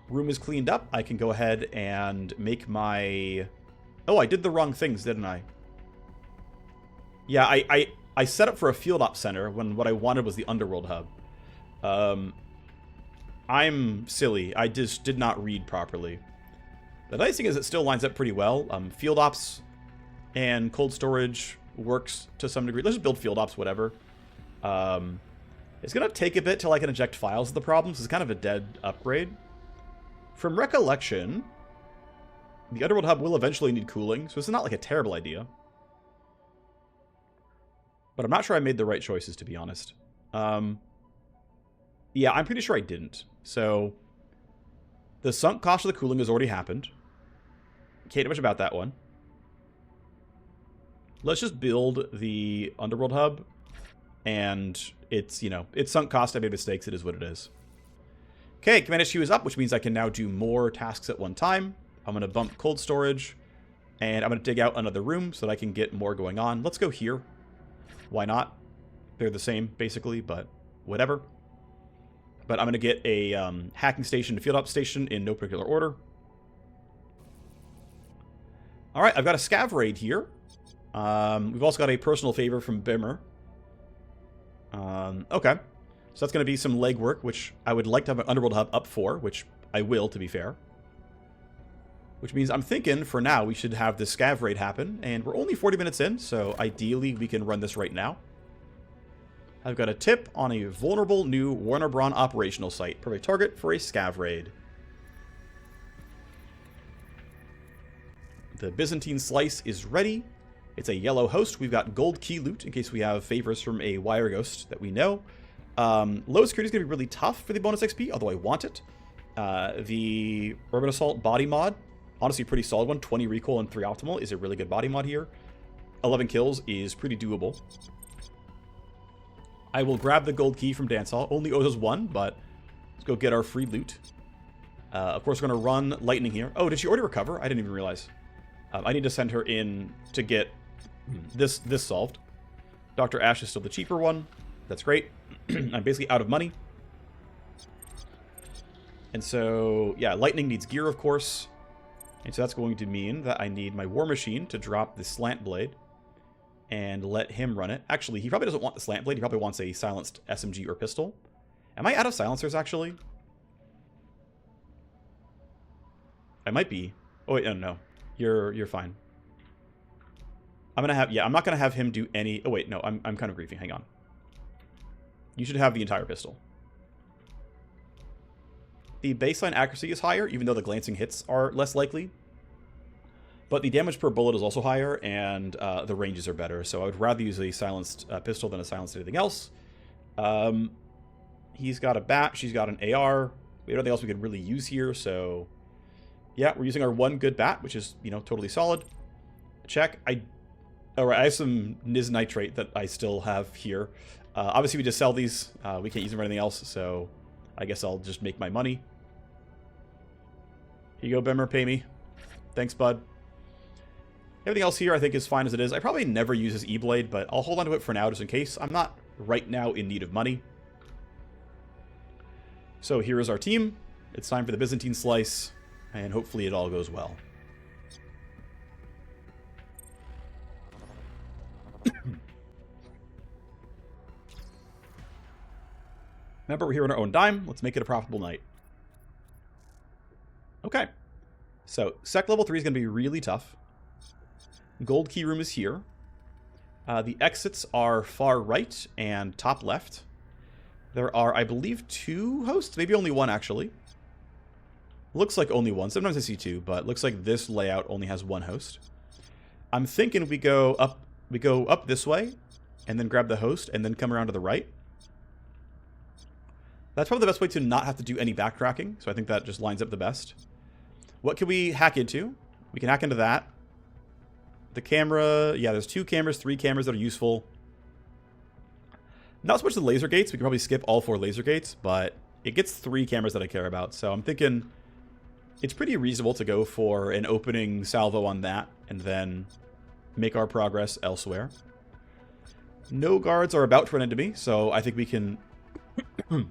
Room is cleaned up. I can go ahead and make my... Oh, I did the wrong things, didn't I? Yeah, I set up for a field op center when what I wanted was the Underworld hub. I'm silly. I just did not read properly. The nice thing is it still lines up pretty well. Field ops and cold storage works to some degree. Let's just build field ops, whatever. It's going to take a bit till I can inject files of the problems. It's kind of a dead upgrade. From recollection, the Underworld hub will eventually need cooling, so it's not like a terrible idea. But I'm not sure I made the right choices, to be honest. Yeah, I'm pretty sure I didn't. So, the sunk cost of the cooling has already happened. Can't do much about that one. Let's just build the Underworld hub. And it's, you know, it's sunk cost. I made mistakes. It is what it is. Okay, Command HQ is up, which means I can now do more tasks at one time. I'm going to bump cold storage. And I'm going to dig out another room so that I can get more going on. Let's go here. Why not? They're the same, basically, but whatever. But I'm going to get a hacking station to field op station in no particular order. All right, I've got a scav raid here. We've also got a personal favor from Bimmer. Okay. So that's going to be some legwork, which I would like to have an Underworld hub up for, which I will, to be fair. Which means I'm thinking, for now, we should have this scav raid happen. And we're only 40 minutes in, so ideally we can run this right now. I've got a tip on a vulnerable new Warner-Braun operational site. Perfect target for a scav raid. The Byzantine slice is ready. It's a yellow host. We've got gold key loot in case we have favors from a Wireghost that we know. Low security is going to be really tough for the bonus XP, although I want it. The Urban Assault body mod, honestly pretty solid one. 20 recoil and 3 optimal is a really good body mod here. 11 kills is pretty doable. I will grab the gold key from Dancehall. Only owes us 1, but let's go get our free loot. Of course, we're going to run Lightning here. Oh, did she already recover? I didn't even realize. I need to send her in to get this solved. Dr. Ash is still the cheaper one. That's great. I'm basically out of money. And so, yeah, Lightning needs gear, of course. And so that's going to mean that I need my Warmachine to drop the slant blade and let him run it. Actually, he probably doesn't want the slant blade. He probably wants a silenced SMG or pistol. Am I out of silencers, actually? I might be. Oh, wait, no. You're fine. I'm not gonna have him do any... Oh, wait, no, I'm kind of griefing. Hang on. You should have the entire pistol. The baseline accuracy is higher, even though the glancing hits are less likely. But the damage per bullet is also higher, and the ranges are better. So I would rather use a silenced pistol than a silenced anything else. He's got a bat. She's got an AR. We have nothing else we could really use here, so... Yeah, we're using our one good bat, which is, you know, totally solid. Check. Alright, I have some Niz Nitrate that I still have here. Obviously, we just sell these. We can't use them for anything else, so I guess I'll just make my money. Here you go, Bimmer. Pay me. Thanks, bud. Everything else here I think is fine as it is. I probably never use this E-Blade, but I'll hold on to it for now just in case. I'm not right now in need of money. So here is our team. It's time for the Byzantine slice, and hopefully it all goes well. Remember, we're here on our own dime. Let's make it a profitable night. Okay. So, Sec level 3 is going to be really tough. Gold key room is here. The exits are far right and top left. There are, I believe, 2 hosts. Maybe only 1, actually. Looks like only 1. Sometimes I see 2, but looks like this layout only has 1 host. I'm thinking we go up this way, and then grab the host, and then come around to the right. That's probably the best way to not have to do any backtracking, so I think that just lines up the best. What can we hack into? We can hack into that. The camera, yeah, there's 2 cameras, 3 cameras that are useful. Not so much the laser gates. We can probably skip all 4 laser gates, but it gets 3 cameras that I care about. So I'm thinking it's pretty reasonable to go for an opening salvo on that and then make our progress elsewhere. No guards are about to run into me, so I think we can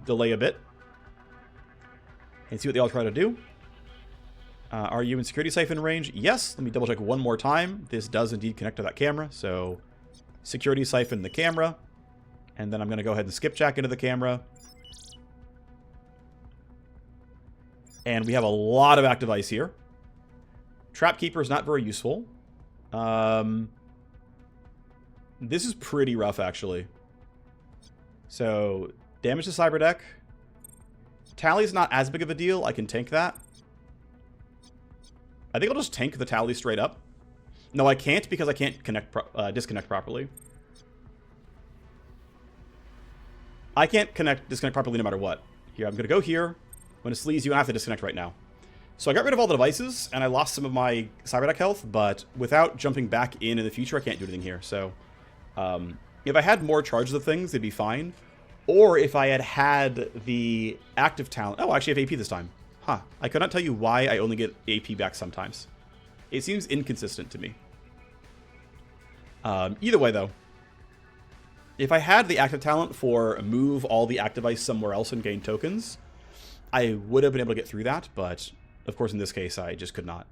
delay a bit and see what they all try to do. Are you in security siphon range? Yes. Let me double check one more time. This does indeed connect to that camera. So security siphon the camera. And then I'm going to go ahead and skip jack into the camera. And we have a lot of active ice here. Trapkeeper is not very useful. This is pretty rough, actually. So damage to Cyberdeck. Tally's not as big of a deal. I can tank that. I think I'll just tank the tally straight up. No, I can't because I can't disconnect properly. I can't disconnect properly no matter what. Here, I'm going to go here. I'm going to sleaze you and I have to disconnect right now. So I got rid of all the devices and I lost some of my Cyberdeck health, but without jumping back in the future, I can't do anything here. So if I had more charges of things, they'd be fine. Or if I had the active talent. Oh, I actually have AP this time. Huh. I could not tell you why I only get AP back sometimes. It seems inconsistent to me. Either way, though. If I had the active talent for move all the active ice somewhere else and gain tokens, I would have been able to get through that, but of course in this case I just could not.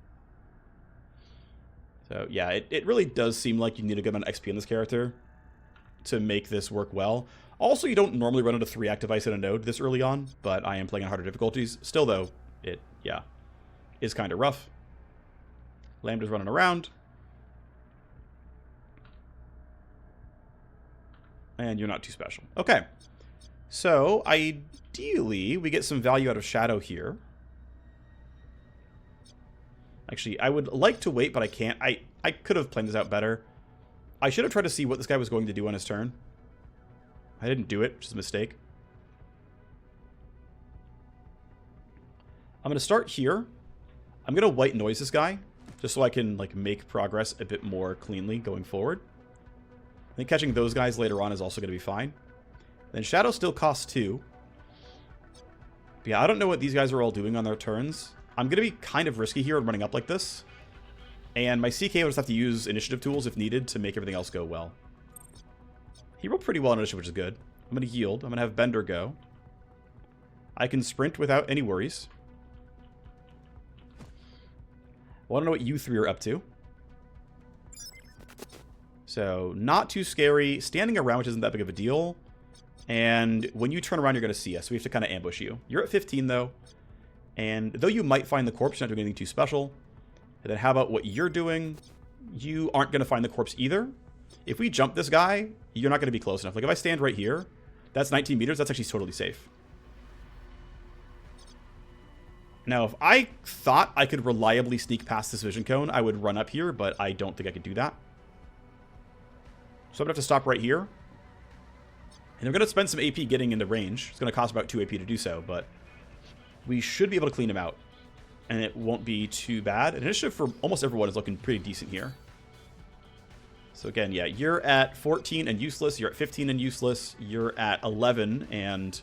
So yeah, it really does seem like you need a good amount of XP on this character to make this work well. Also, you don't normally run into 3 active ice in a node this early on, but I am playing on harder difficulties. Still, though, it, yeah, is kind of rough. Lambda's running around. And you're not too special. Okay. So, ideally, we get some value out of Shadow here. Actually, I would like to wait, but I can't. I could have planned this out better. I should have tried to see what this guy was going to do on his turn. I didn't do it, which is a mistake. I'm going to start here. I'm going to white noise this guy, just so I can like make progress a bit more cleanly going forward. I think catching those guys later on is also going to be fine. Then Shadow still costs 2. But yeah, I don't know what these guys are all doing on their turns. I'm going to be kind of risky here and running up like this. And my CK will just have to use initiative tools if needed to make everything else go well. He rolled pretty well on initiative, which is good. I'm going to yield. I'm going to have Bender go. I can sprint without any worries. I want to know what you 3 are up to. So, not too scary. Standing around, which isn't that big of a deal. And when you turn around, you're going to see us. We have to kind of ambush you. You're at 15, though. And though you might find the corpse, you're not doing anything too special. And then how about what you're doing? You aren't going to find the corpse either. If we jump this guy, you're not going to be close enough. Like, if I stand right here, that's 19 meters. That's actually totally safe. Now, if I thought I could reliably sneak past this vision cone, I would run up here, but I don't think I could do that. So I'm going to have to stop right here. And I'm going to spend some AP getting into range. It's going to cost about 2 AP to do so, but we should be able to clean him out. And it won't be too bad. And initiative for almost everyone is looking pretty decent here. So again, yeah, you're at 14 and useless. You're at 15 and useless. You're at 11 and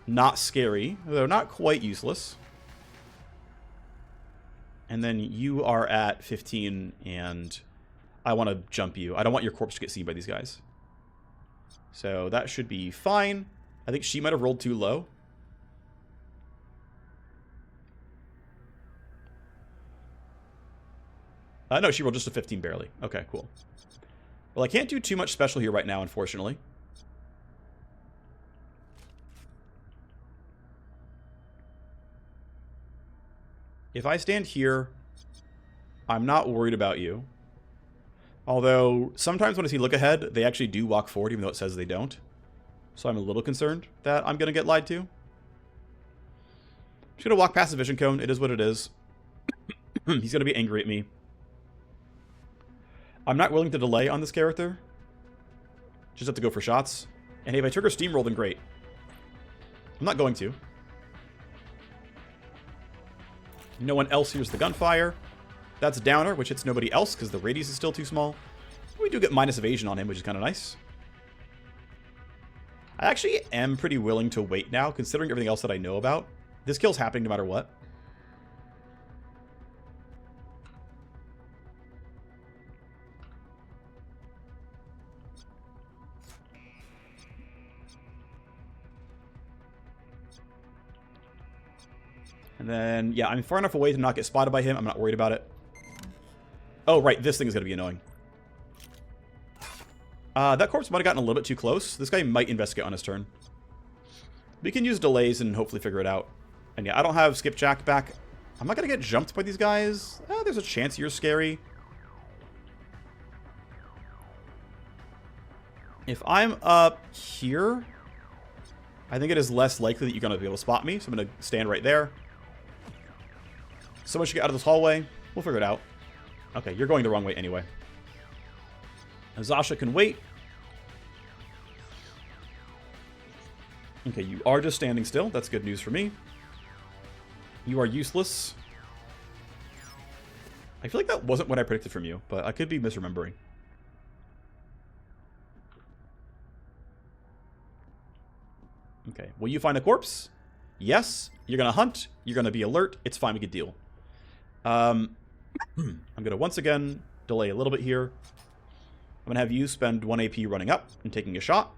not scary, though not quite useless. And then you are at 15 and I want to jump you. I don't want your corpse to get seen by these guys. So that should be fine. I think she might have rolled too low. No, she rolled just a 15 barely. Okay, cool. Well, I can't do too much special here right now, unfortunately. If I stand here, I'm not worried about you. Although, sometimes when I see look ahead, they actually do walk forward, even though it says they don't. So I'm a little concerned that I'm going to get lied to. I'm just going to walk past the vision cone. It is what it is. He's going to be angry at me. I'm not willing to delay on this character. Just have to go for shots. And hey, if I trigger steamroll, then great. I'm not going to. No one else hears the gunfire. That's Downer, which hits nobody else because the radius is still too small. We do get minus evasion on him, which is kind of nice. I actually am pretty willing to wait now, considering everything else that I know about. This kill's happening no matter what. And then, yeah, I'm far enough away to not get spotted by him. I'm not worried about it. Oh, right, this thing is going to be annoying. That corpse might have gotten a little bit too close. This guy might investigate on his turn. We can use delays and hopefully figure it out. And yeah, I don't have Skipjack back. I'm not going to get jumped by these guys. There's a chance you're scary. If I'm up here, I think it is less likely that you're going to be able to spot me. So I'm going to stand right there. Someone should get out of this hallway. We'll figure it out. Okay, you're going the wrong way anyway. Zasha can wait. Okay, you are just standing still. That's good news for me. You are useless. I feel like that wasn't what I predicted from you, but I could be misremembering. Okay, will you find a corpse? Yes. You're going to hunt. You're going to be alert. It's fine. We could deal. I'm going to once again delay a little bit here. I'm going to have you spend 1 AP running up and taking a shot.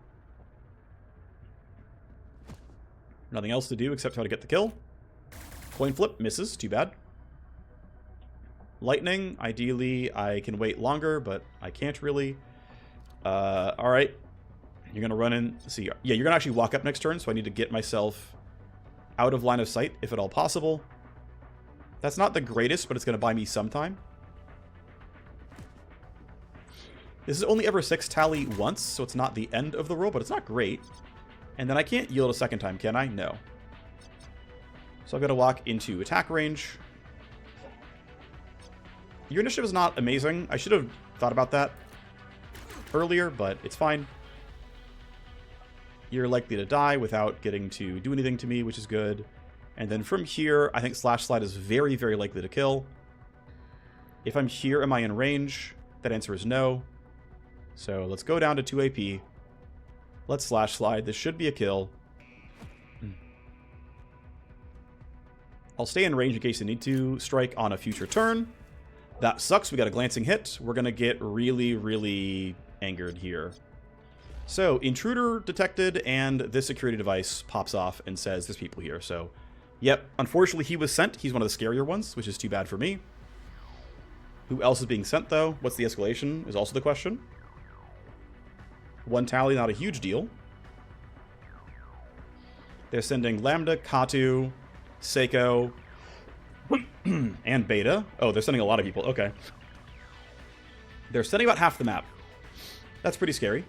Nothing else to do except try to get the kill. Coin flip. Misses. Too bad. Lightning. Ideally, I can wait longer, but I can't really. Alright. You're going to run in. See, yeah, you're going to actually walk up next turn, so I need to get myself out of line of sight, if at all possible. That's not the greatest, but it's going to buy me some time. This is only ever 6 tally once, so it's not the end of the roll, but it's not great. And then I can't yield a second time, can I? No. So I'm going to walk into attack range. Your initiative is not amazing. I should have thought about that earlier, but it's fine. You're likely to die without getting to do anything to me, which is good. And then from here, I think Slash Slide is very, very likely to kill. If I'm here, am I in range? That answer is no. So let's go down to 2 AP. Let's Slash Slide. This should be a kill. I'll stay in range in case I need to strike on a future turn. That sucks. We got a glancing hit. We're going to get really, really angered here. So, intruder detected, and this security device pops off and says there's people here. So, yep, unfortunately he was sent. He's one of the scarier ones, which is too bad for me. Who else is being sent, though? What's the escalation is also the question. 1 tally, not a huge deal. They're sending Lambda, Katu, Seiko, and Beta. Oh, they're sending a lot of people. Okay. They're sending about half the map. That's pretty scary.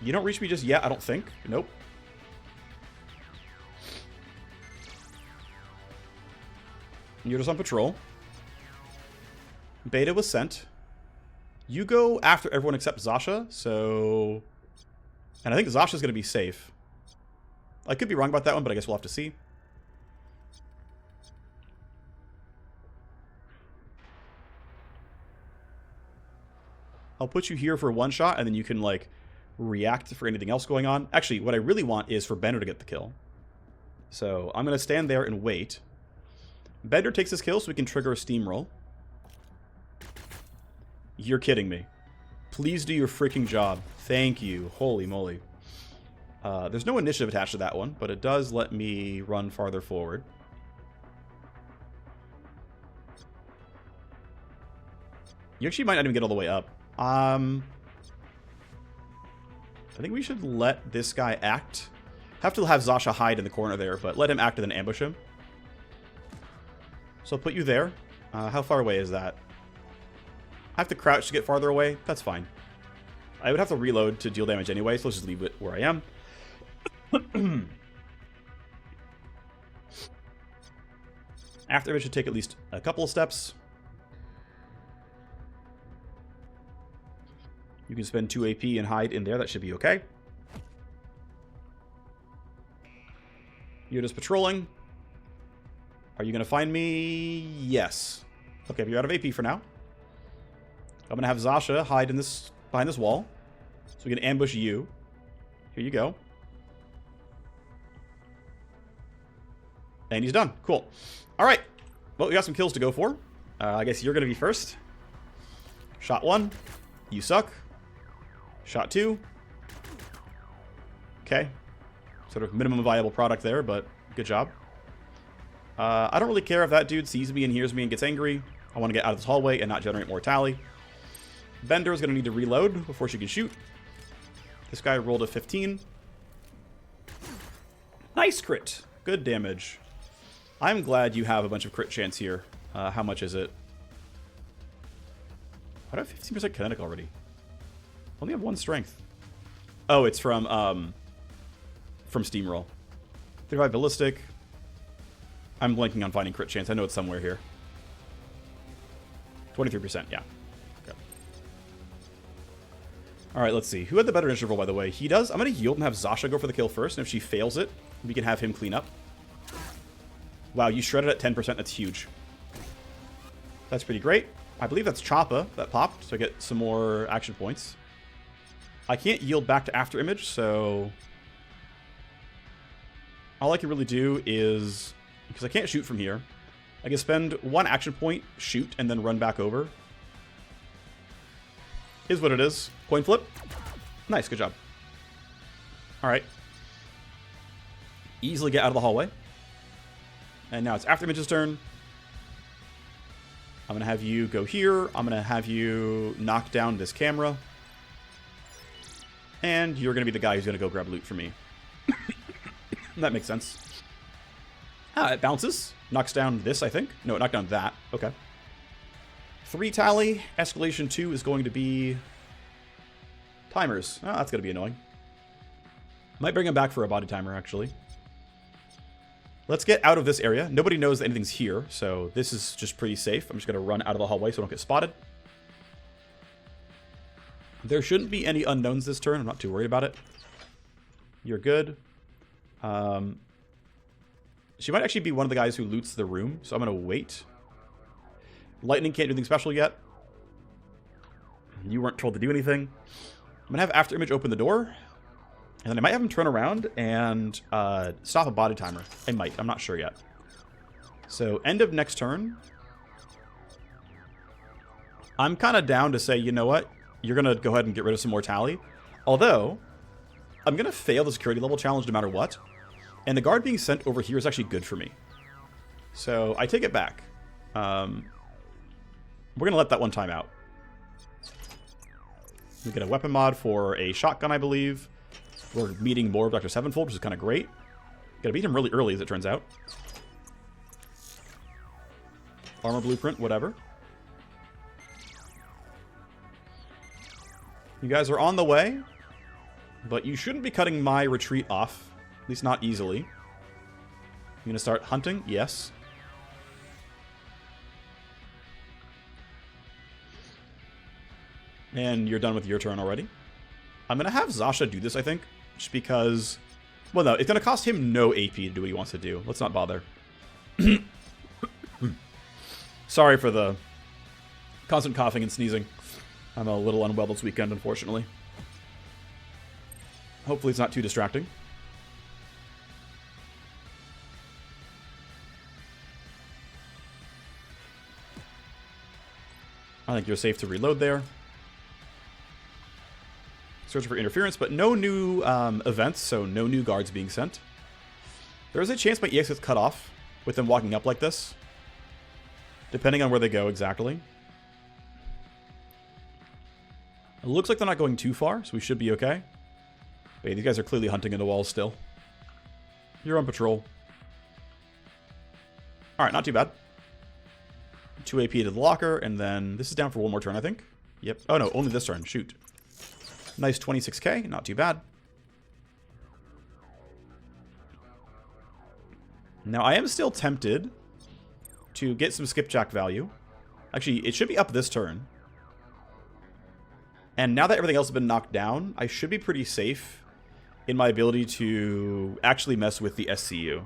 You don't reach me just yet, I don't think. Nope. You're just on patrol. Beta was sent. You go after everyone except Zasha, so... And I think Zasha's going to be safe. I could be wrong about that one, but I guess we'll have to see. I'll put you here for 1 shot, and then you can, like, react for anything else going on. Actually, what I really want is for Bender to get the kill. So I'm going to stand there and wait. Bender takes his kill so we can trigger a steamroll. You're kidding me. Please do your freaking job. Thank you. Holy moly. There's no initiative attached to that one, but it does let me run farther forward. You actually might not even get all the way up. I think we should let this guy act. Have to have Zasha hide in the corner there, but let him act and then ambush him. So I'll put you there. How far away is that? I have to crouch to get farther away. That's fine. I would have to reload to deal damage anyway, so let's just leave it where I am. After image should take at least a couple of steps. You can spend 2 AP and hide in there. That should be okay. You're just patrolling. Are you going to find me? Yes. Okay, you're out of AP for now. I'm going to have Zasha hide in this behind this wall. So we can ambush you. Here you go. And he's done. Cool. All right. Well, we got some kills to go for. I guess you're going to be first. Shot 1. You suck. Shot 2. Okay. Sort of minimum viable product there, but good job. I don't really care if that dude sees me and hears me and gets angry. I want to get out of this hallway and not generate more tally. Bender is going to need to reload before she can shoot. This guy rolled a 15. Nice crit. Good damage. I'm glad you have a bunch of crit chance here. How much is it? Why do I have 15% kinetic already? Only have 1 strength. Oh, it's from Steamroll. 35 ballistic. I'm blanking on finding crit chance. I know it's somewhere here. 23%, yeah. Okay. Alright, let's see. Who had the better initiative roll, by the way? He does. I'm going to yield and have Zasha go for the kill first, and if she fails it, we can have him clean up. Wow, you shredded at 10%. That's huge. That's pretty great. I believe that's Choppa that popped, so I get some more action points. I can't yield back to after image, so all I can really do is, because I can't shoot from here, I can spend 1 action point, shoot, and then run back over. Is what it is. Coin flip. Nice, good job. Alright. Easily get out of the hallway. And now it's after image's turn. I'm going to have you go here. I'm going to have you knock down this camera. And you're going to be the guy who's going to go grab loot for me. That makes sense. Ah, it bounces. Knocks down this, I think. No, it knocked down that. Okay. 3 tally. Escalation 2 is going to be timers. Oh, that's going to be annoying. Might bring him back for a body timer, actually. Let's get out of this area. Nobody knows that anything's here, so this is just pretty safe. I'm just going to run out of the hallway so I don't get spotted. There shouldn't be any unknowns this turn. I'm not too worried about it. You're good. She might actually be one of the guys who loots the room, so I'm going to wait. Lightning can't do anything special yet. You weren't told to do anything. I'm going to have After Image open the door. And then I might have him turn around and stop a body timer. I might. I'm not sure yet. So, end of next turn. I'm kind of down to say, you know what? You're going to go ahead and get rid of some more tally. Although, I'm going to fail the security level challenge no matter what. And the guard being sent over here is actually good for me. So, I take it back. We're going to let that one time out. We get a weapon mod for a shotgun, I believe. We're meeting more of Dr. Sevenfold, which is kind of great. Gotta beat him really early, as it turns out. Armor blueprint, whatever. You guys are on the way, but you shouldn't be cutting my retreat off. At least not easily. You gonna start hunting? Yes. And you're done with your turn already. I'm gonna have Zasha do this, I think. Just because... Well, no, it's gonna cost him no AP to do what he wants to do. Let's not bother. Sorry for the constant coughing and sneezing. I'm a little unwell this weekend, unfortunately. Hopefully it's not too distracting. I think you're safe to reload there. Searching for interference, but no new events, so no new guards being sent. There is a chance my EX gets cut off with them walking up like this. Depending on where they go exactly. It looks like they're not going too far, so we should be okay. But yeah, these guys are clearly hunting into walls still. You're on patrol. Alright, not too bad. 2 AP to the locker, and then this is down for one more turn, I think. Yep. Oh, no, only this turn. Shoot. Nice 26k. Not too bad. Now, I am still tempted to get some skipjack value. Actually, it should be up this turn. And now that everything else has been knocked down, I should be pretty safe in my ability to actually mess with the SCU.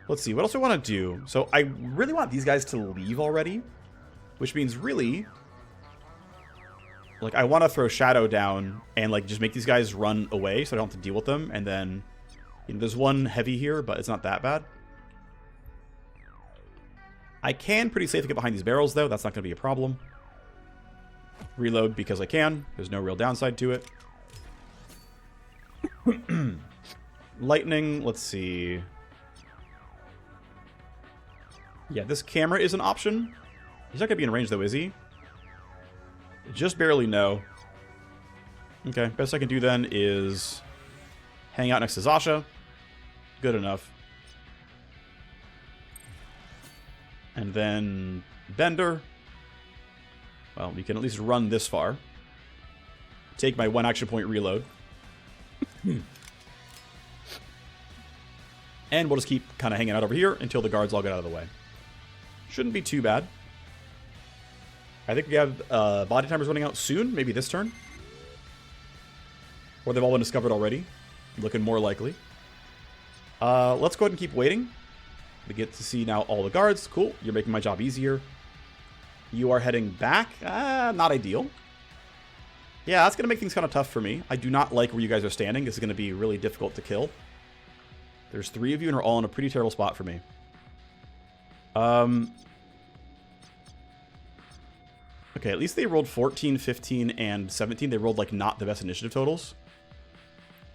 Let's see, what else do I want to do? So I really want these guys to leave already, which means really, like, I want to throw Shadow down and, like, just make these guys run away so I don't have to deal with them. And then, you know, there's one heavy here, but it's not that bad. I can pretty safely get behind these barrels, though. That's not going to be a problem. Reload because I can. There's no real downside to it. Lightning, let's see. Yeah, this camera is an option. He's not going to be in range, though, is he? Just barely, no. Okay, best I can do then is hang out next to Zasha. Good enough. And then Bender. Well, we can at least run this far. Take my 1 action point reload. And we'll just keep kind of hanging out over here until the guards all get out of the way. Shouldn't be too bad. I think we have body timers running out soon. Maybe this turn. Or they've all been discovered already. Looking more likely. Let's go ahead and keep waiting. We get to see now all the guards. Cool. You're making my job easier. You are heading back. Not ideal. Yeah, that's going to make things kind of tough for me. I do not like where you guys are standing. This is going to be really difficult to kill. There's 3 of you and we're all in a pretty terrible spot for me. Okay, at least they rolled 14, 15, and 17. They rolled, like, not the best initiative totals.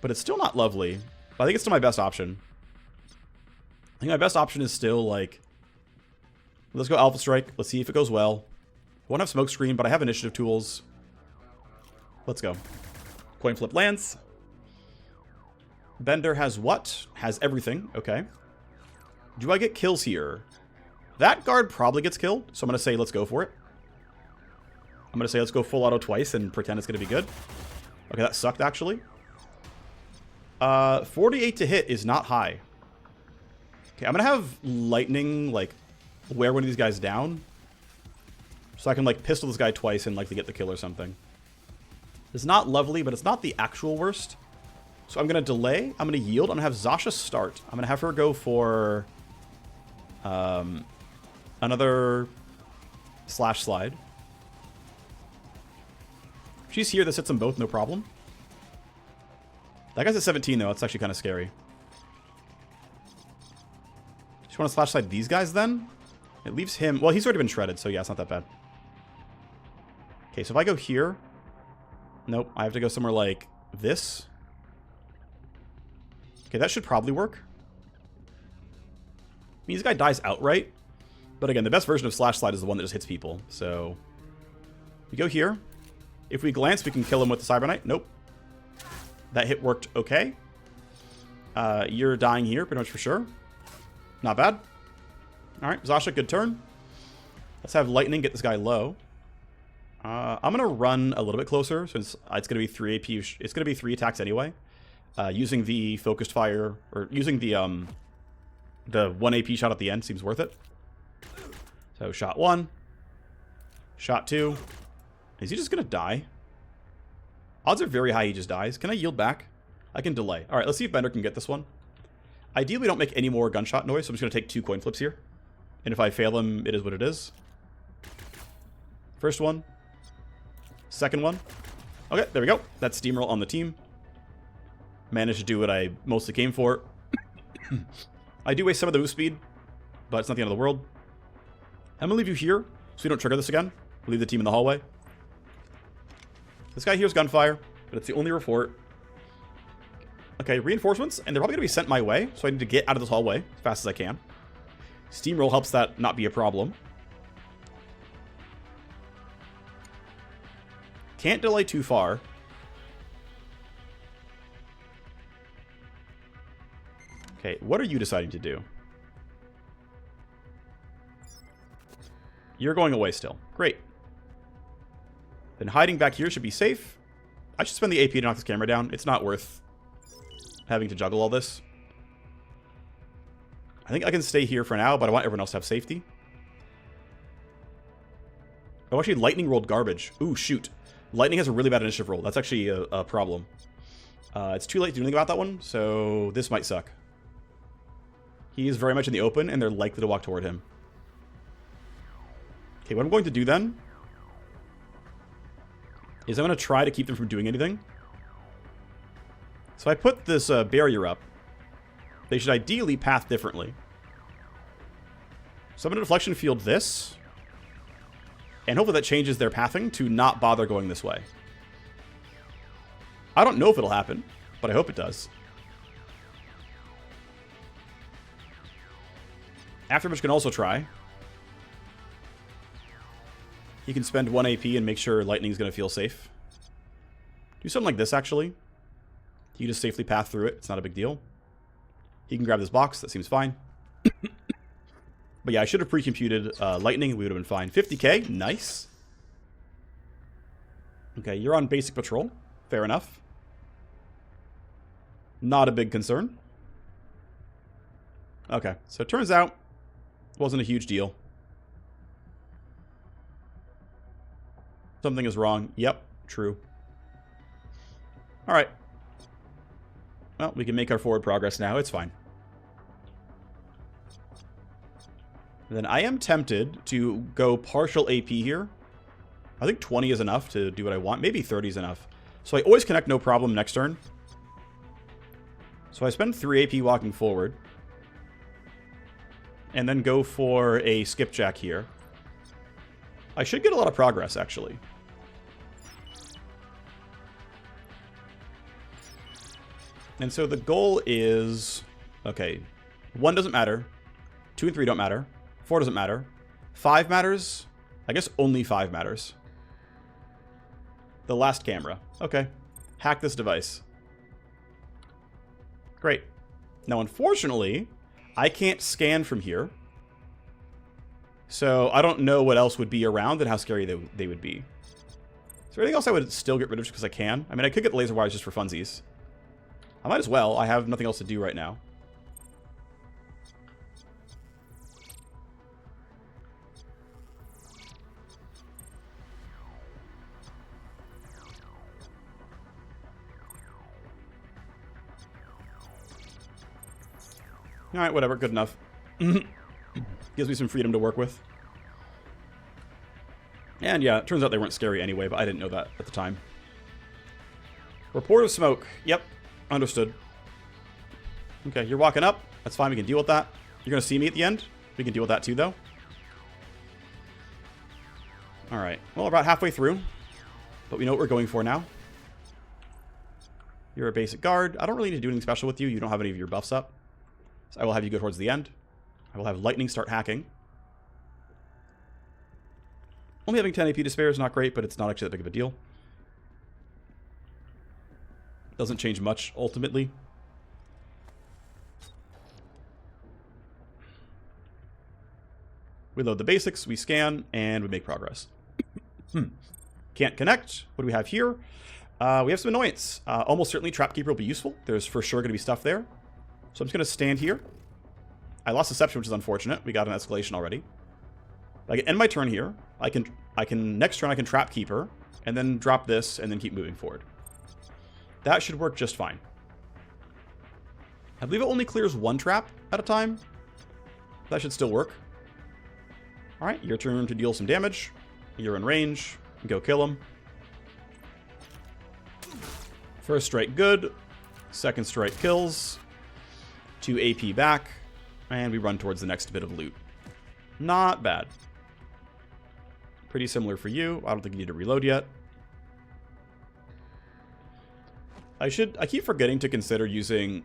But it's still not lovely. But I think it's still my best option. I think my best option is still, like, let's go Alpha Strike. Let's see if it goes well. I won't have Smoke Screen, but I have initiative tools. Let's go. Coin flip lands. Bender has what? Has everything. Okay. Do I get kills here? That guard probably gets killed, so I'm going to say let's go for it. I'm going to say let's go full auto twice and pretend it's going to be good. Okay, that sucked, actually. 48 to hit is not high. Okay, I'm going to have lightning, like, wear one of these guys down. So I can, like, pistol this guy twice and likely get the kill or something. It's not lovely, but it's not the actual worst. So I'm going to delay. I'm going to yield. I'm going to have Zasha start. I'm going to have her go for another slash slide. She's here. This hits them both. No problem. That guy's at 17, though. That's actually kind of scary. Just want to slash slide these guys, then? It leaves him... Well, he's already been shredded, so yeah, it's not that bad. Okay, so if I go here... Nope, I have to go somewhere like this. Okay, that should probably work. I mean, this guy dies outright. But again, the best version of slash slide is the one that just hits people. So, we go here. If we glance, we can kill him with the Cyber Knight. Nope. That hit worked okay. You're dying here, pretty much for sure. Not bad. Alright, Zasha, good turn. Let's have Lightning get this guy low. I'm going to run a little bit closer, since it's going to be 3 AP. It's going to be 3 attacks anyway. Using the focused fire, or using the 1 AP shot at the end seems worth it. So, shot 1. Shot 2. Is he just going to die? Odds are very high he just dies. Can I yield back? I can delay. Alright, let's see if Bender can get this one. Ideally, we don't make any more gunshot noise, so I'm just going to take 2 coin flips here. And if I fail them, it is what it is. First one. Second one. Okay, there we go. That's steamroll on the team. Managed to do what I mostly came for. I do waste some of the move speed, but it's not the end of the world. I'm going to leave you here, so we don't trigger this again. Leave the team in the hallway. This guy hears gunfire, but it's the only report. Okay, reinforcements, and they're probably going to be sent my way, so I need to get out of this hallway as fast as I can. Steamroll helps that not be a problem. Can't delay too far. Okay, what are you deciding to do? You're going away still. Great. Then hiding back here should be safe. I should spend the AP to knock this camera down. It's not worth having to juggle all this. I think I can stay here for now, but I want everyone else to have safety. Oh, actually, Lightning rolled garbage. Ooh, shoot. Lightning has a really bad initiative roll. That's actually a problem. It's too late to do anything about that one, so this might suck. He is very much in the open, and they're likely to walk toward him. Okay, what I'm going to do then is I'm going to try to keep them from doing anything. So I put this barrier up. They should ideally path differently. So I'm going to deflection field this. And hopefully that changes their pathing to not bother going this way. I don't know if it'll happen, but I hope it does. Afterbridge can also try. He can spend 1 AP and make sure Lightning's going to feel safe. Do something like this, actually. He can just safely path through it. It's not a big deal. He can grab this box. That seems fine. But yeah, I should have pre-computed Lightning. We would have been fine. 50k. Nice. Okay, you're on basic patrol. Fair enough. Not a big concern. Okay, so it turns out it wasn't a huge deal. Something is wrong. Yep, true. Alright. Well, we can make our forward progress now. It's fine. And then I am tempted to go partial AP here. I think 20 is enough to do what I want. Maybe 30 is enough. So I always connect no problem next turn. So I spend 3 AP walking forward. And then go for a skipjack here. I should get a lot of progress, actually. And so the goal is... Okay, 1 doesn't matter. 2 and 3 don't matter. 4 doesn't matter. 5 matters. I guess only 5 matters. The last camera. Okay. Hack this device. Great. Now, unfortunately, I can't scan from here. So I don't know what else would be around and how scary they would be. Is there anything else I would still get rid of just because I can? I mean, I could get the laser wires just for funsies. I might as well. I have nothing else to do right now. Alright, whatever. Good enough. Gives me some freedom to work with. And yeah, it turns out they weren't scary anyway, but I didn't know that at the time. Report of smoke. Yep. Understood. Okay, you're walking up. That's fine. We can deal with that. You're going to see me at the end. We can deal with that too, though. Alright. Well, about halfway through. But we know what we're going for now. You're a basic guard. I don't really need to do anything special with you. You don't have any of your buffs up. So I will have you go towards the end. I will have Lightning start hacking. Only having 10 AP to spare is not great, but it's not actually that big of a deal. Doesn't change much, ultimately. We load the basics, we scan, and we make progress. Can't connect. What do we have here? We have some annoyance. Almost certainly Trapkeeper will be useful. There's for sure going to be stuff there. So I'm just going to stand here. I lost Deception, which is unfortunate. We got an escalation already. I can end my turn here. I can next turn I can Trapkeeper, and then drop this, and then keep moving forward. That should work just fine. I believe it only clears 1 trap at a time. That should still work. Alright, your turn to deal some damage. You're in range. Go kill him. First strike good. Second strike kills. 2 AP back. And we run towards the next bit of loot. Not bad. Pretty similar for you. I don't think you need to reload yet. I keep forgetting to consider using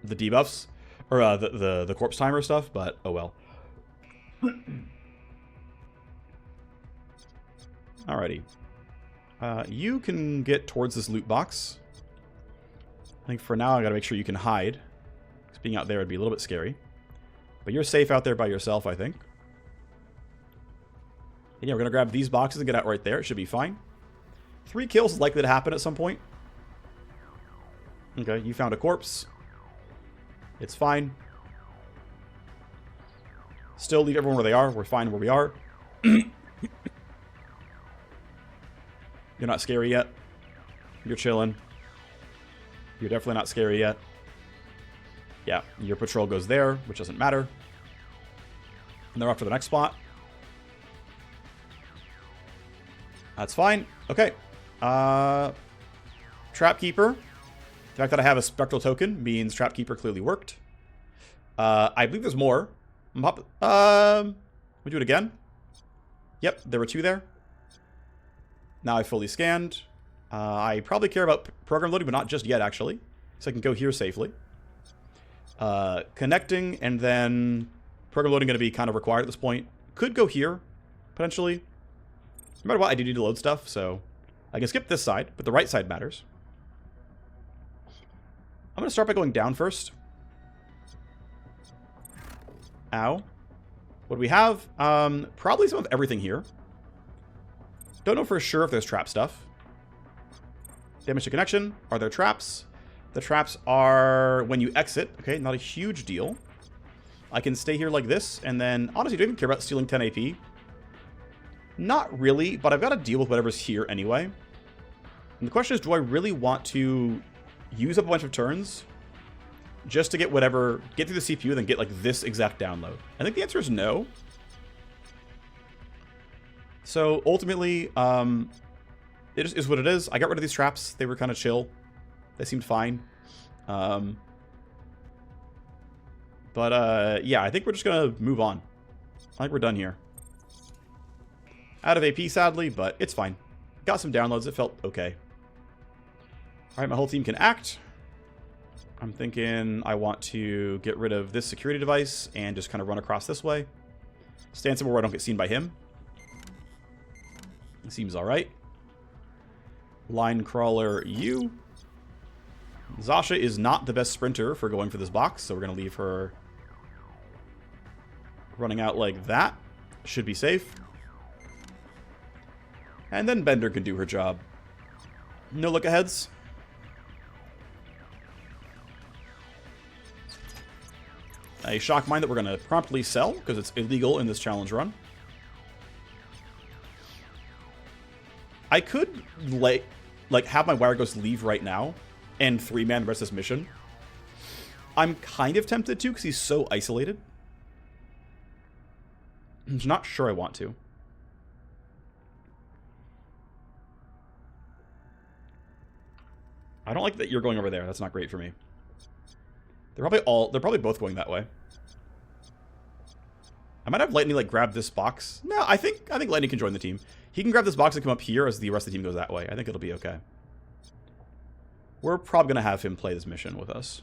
the debuffs. Or the corpse timer stuff, but oh well. Alrighty. You can get towards this loot box. I think for now I gotta make sure you can hide. Because being out there would be a little bit scary. But you're safe out there by yourself, I think. And yeah, we're going to grab these boxes and get out right there. It should be fine. 3 kills is likely to happen at some point. Okay, you found a corpse. It's fine. Still leave everyone where they are. We're fine where we are. You're not scary yet. You're chilling. You're definitely not scary yet. Yeah, your patrol goes there, which doesn't matter. And they're off to the next spot. That's fine. Okay. Trapkeeper. The fact that I have a spectral token means Trapkeeper clearly worked. I believe there's more. We do it again. Yep, there were 2 there. Now I fully scanned. I probably care about program loading, but not just yet, actually. So I can go here safely. Connecting, and then program loading going to be kind of required at this point. Could go here, potentially. No matter what, I do need to load stuff, so I can skip this side, but the right side matters. I'm going to start by going down first. Ow. What do we have? Probably some of everything here. Don't know for sure if there's trap stuff. Damage to connection. Are there traps? The traps are when you exit. Okay, not a huge deal. I can stay here like this, and then, honestly, do I even care about stealing 10 AP? Not really, but I've got to deal with whatever's here anyway. And the question is, do I really want to use up a bunch of turns just to get whatever, get through the CPU, and then get, like, this exact download? I think the answer is no. So, ultimately, it is what it is. I got rid of these traps. They were kind of chill. They seemed fine. Yeah, I think we're just going to move on. I think we're done here. Out of AP, sadly, but it's fine. Got some downloads. It felt okay. Alright, my whole team can act. I'm thinking I want to get rid of this security device and just kind of run across this way. Stand somewhere where I don't get seen by him. Seems alright. Line crawler, you. Zasha is not the best sprinter for going for this box, so we're going to leave her running out like that. Should be safe. And then Bender can do her job. No look-aheads. A shock mine that we're going to promptly sell, because it's illegal in this challenge run. I could, like have my Wireghost leave right now and 3-man the rest of this mission. I'm kind of tempted to, because he's so isolated. I'm just not sure I want to. I don't like that you're going over there. That's not great for me. They're probably both going that way. I might have Lightning, like, grab this box. No, I think Lightning can join the team. He can grab this box and come up here as the rest of the team goes that way. I think it'll be okay. We're probably going to have him play this mission with us.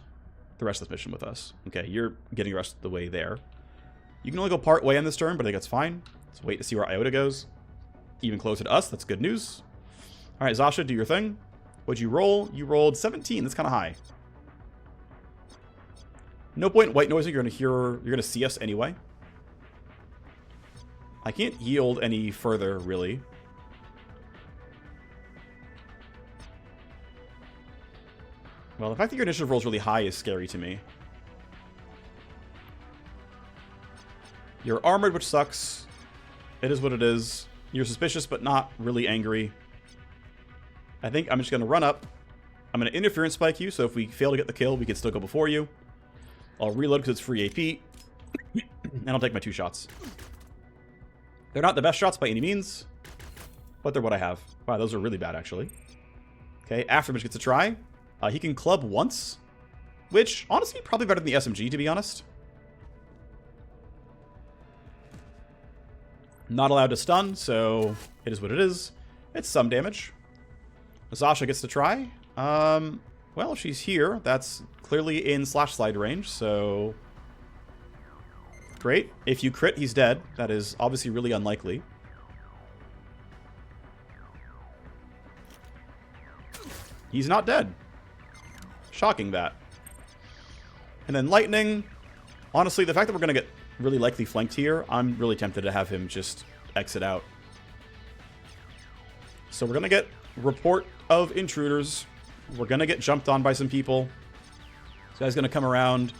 The rest of this mission with us. Okay, you're getting the rest of the way there. You can only go part way on this turn, but I think that's fine. Let's wait to see where Iota goes. Even closer to us. That's good news. Alright, Zasha, do your thing. What'd you roll? You rolled 17. That's kind of high. No point in white noising. You're going to see us anyway. I can't yield any further, really. Well, the fact that your initiative roll is really high is scary to me. You're armored, which sucks. It is what it is. You're suspicious, but not really angry. I think I'm just going to run up. I'm going to interference spike you, so if we fail to get the kill, we can still go before you. I'll reload because it's free AP. And I'll take my 2 shots. They're not the best shots by any means, but they're what I have. Wow, those are really bad, actually. Okay, Afterimage gets a try. He can club once, which, honestly, probably better than the SMG, to be honest. Not allowed to stun, so it is what it is. It's some damage. Zasha gets to try. Well, she's here. That's clearly in slash slide range, so... Great. If you crit, he's dead. That is obviously really unlikely. He's not dead. Shocking that. And then Lightning. Honestly, the fact that we're going to get really likely flanked here, I'm really tempted to have him just exit out. So we're going to get report of intruders. We're going to get jumped on by some people. This guy's going to come around.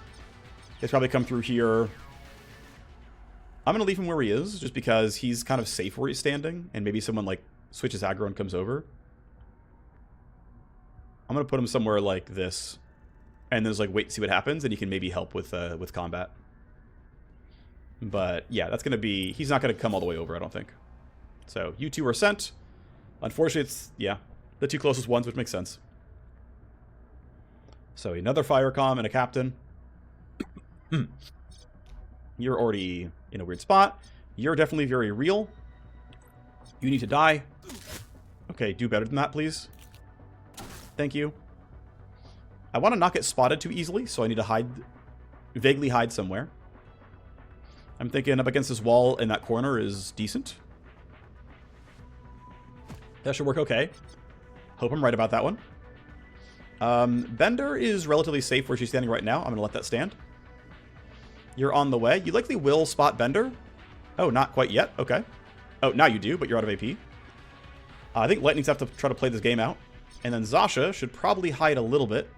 He's probably come through here. I'm going to leave him where he is, just because he's kind of safe where he's standing, and maybe someone, like, switches aggro and comes over. I'm going to put him somewhere like this, and then just, like, wait to see what happens, and he can maybe help with combat. But, yeah, that's going to be... He's not going to come all the way over, I don't think. So, you two are sent. Unfortunately, it's, yeah, the two closest ones, which makes sense. So, another fire comm and a captain. You're already in a weird spot. You're definitely very real. You need to die. Okay, do better than that, please. Thank you. I want to not get spotted too easily, so I need to hide, vaguely hide somewhere. I'm thinking up against this wall in that corner is decent. That should work okay. Hope I'm right about that one. Bender is relatively safe where she's standing right now. I'm going to let that stand. You're on the way. You likely will spot Bender. Oh, not quite yet. Okay. Oh, now you do, but you're out of AP. I think Lightning's have to try to play this game out. And then Zasha should probably hide a little bit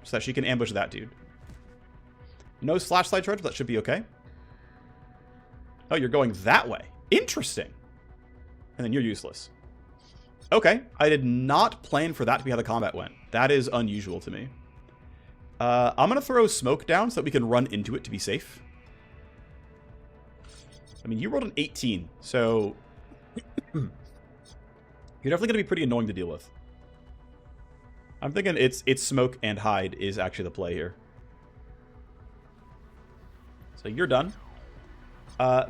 so that she can ambush that dude. No slash slide charge, but that should be okay. Oh, you're going that way. Interesting. And then you're useless. Okay. I did not plan for that to be how the combat went. That is unusual to me. I'm going to throw smoke down so that we can run into it to be safe. I mean, you rolled an 18, so you're definitely going to be pretty annoying to deal with. I'm thinking it's smoke and hide is actually the play here. So you're done.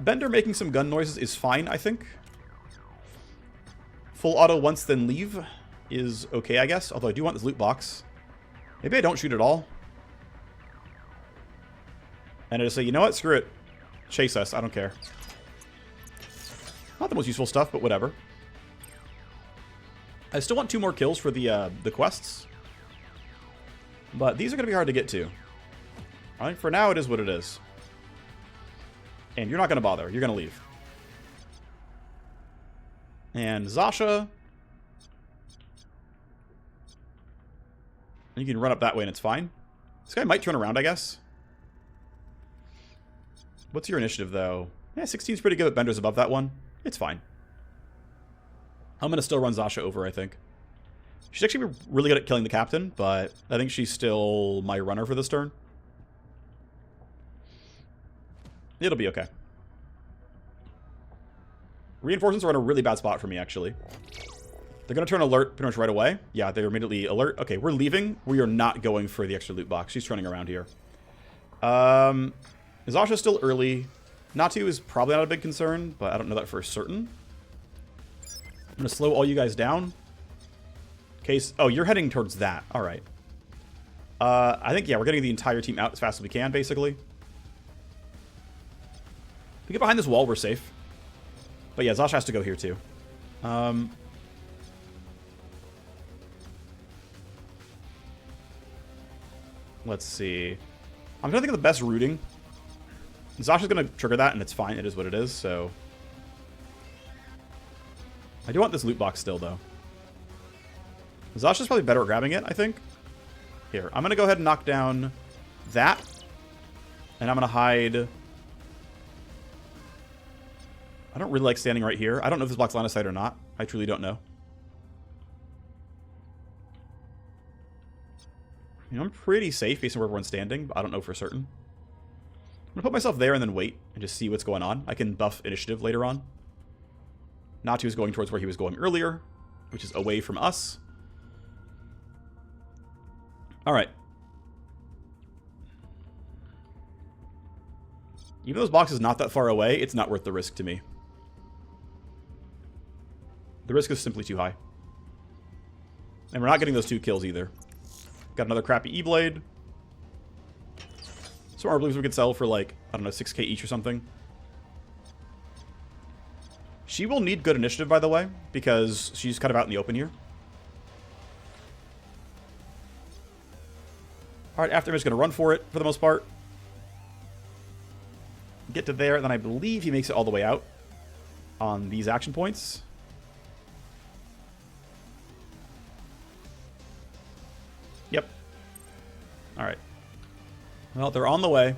Bender making some gun noises is fine, I think. Full auto once then leave is okay, I guess. Although I do want this loot box. Maybe I don't shoot at all. And I just say, you know what? Screw it. Chase us. I don't care. Not the most useful stuff, but whatever. I still want 2 more kills for the quests. But these are going to be hard to get to. I think for now it is what it is. And you're not going to bother. You're going to leave. And Zasha. You can run up that way and it's fine. This guy might turn around, I guess. What's your initiative, though? Yeah, 16's pretty good, but Bender's above that one. It's fine. I'm going to still run Zasha over, I think. She's actually really good at killing the captain, but I think she's still my runner for this turn. It'll be okay. Reinforcements are in a really bad spot for me, actually. They're going to turn alert pretty much right away. Yeah, they're immediately alert. Okay, we're leaving. We are not going for the extra loot box. She's turning around here. Zasha's still early. Natu is probably not a big concern, but I don't know that for certain. I'm going to slow all you guys down. Case. Oh, you're heading towards that. All right. I think, yeah, we're getting the entire team out as fast as we can, basically. If we get behind this wall, we're safe. But yeah, Zasha has to go here, too. Let's see. I'm trying to think of the best routing. Zasha's going to trigger that, and it's fine. It is what it is, so... I do want this loot box still, though. Zasha's probably better at grabbing it, I think. Here, I'm going to go ahead and knock down that. And I'm going to hide... I don't really like standing right here. I don't know if this blocks line of sight or not. I truly don't know. You know, I'm pretty safe based on where everyone's standing, but I don't know for certain. I'm going to put myself there and then wait and just see what's going on. I can buff initiative later on. Natu is going towards where he was going earlier, which is away from us. Alright. Even though this box is not that far away, it's not worth the risk to me. The risk is simply too high. And we're not getting those 2 kills either. Got another crappy E-Blade. Some Arbor Blues we could sell for like, I don't know, 6k each or something. She will need good initiative, by the way, because she's kind of out in the open here. Alright, after I'm just going to run for it, for the most part. Get to there, and then I believe he makes it all the way out on these action points. Yep. Alright. Well, they're on the way.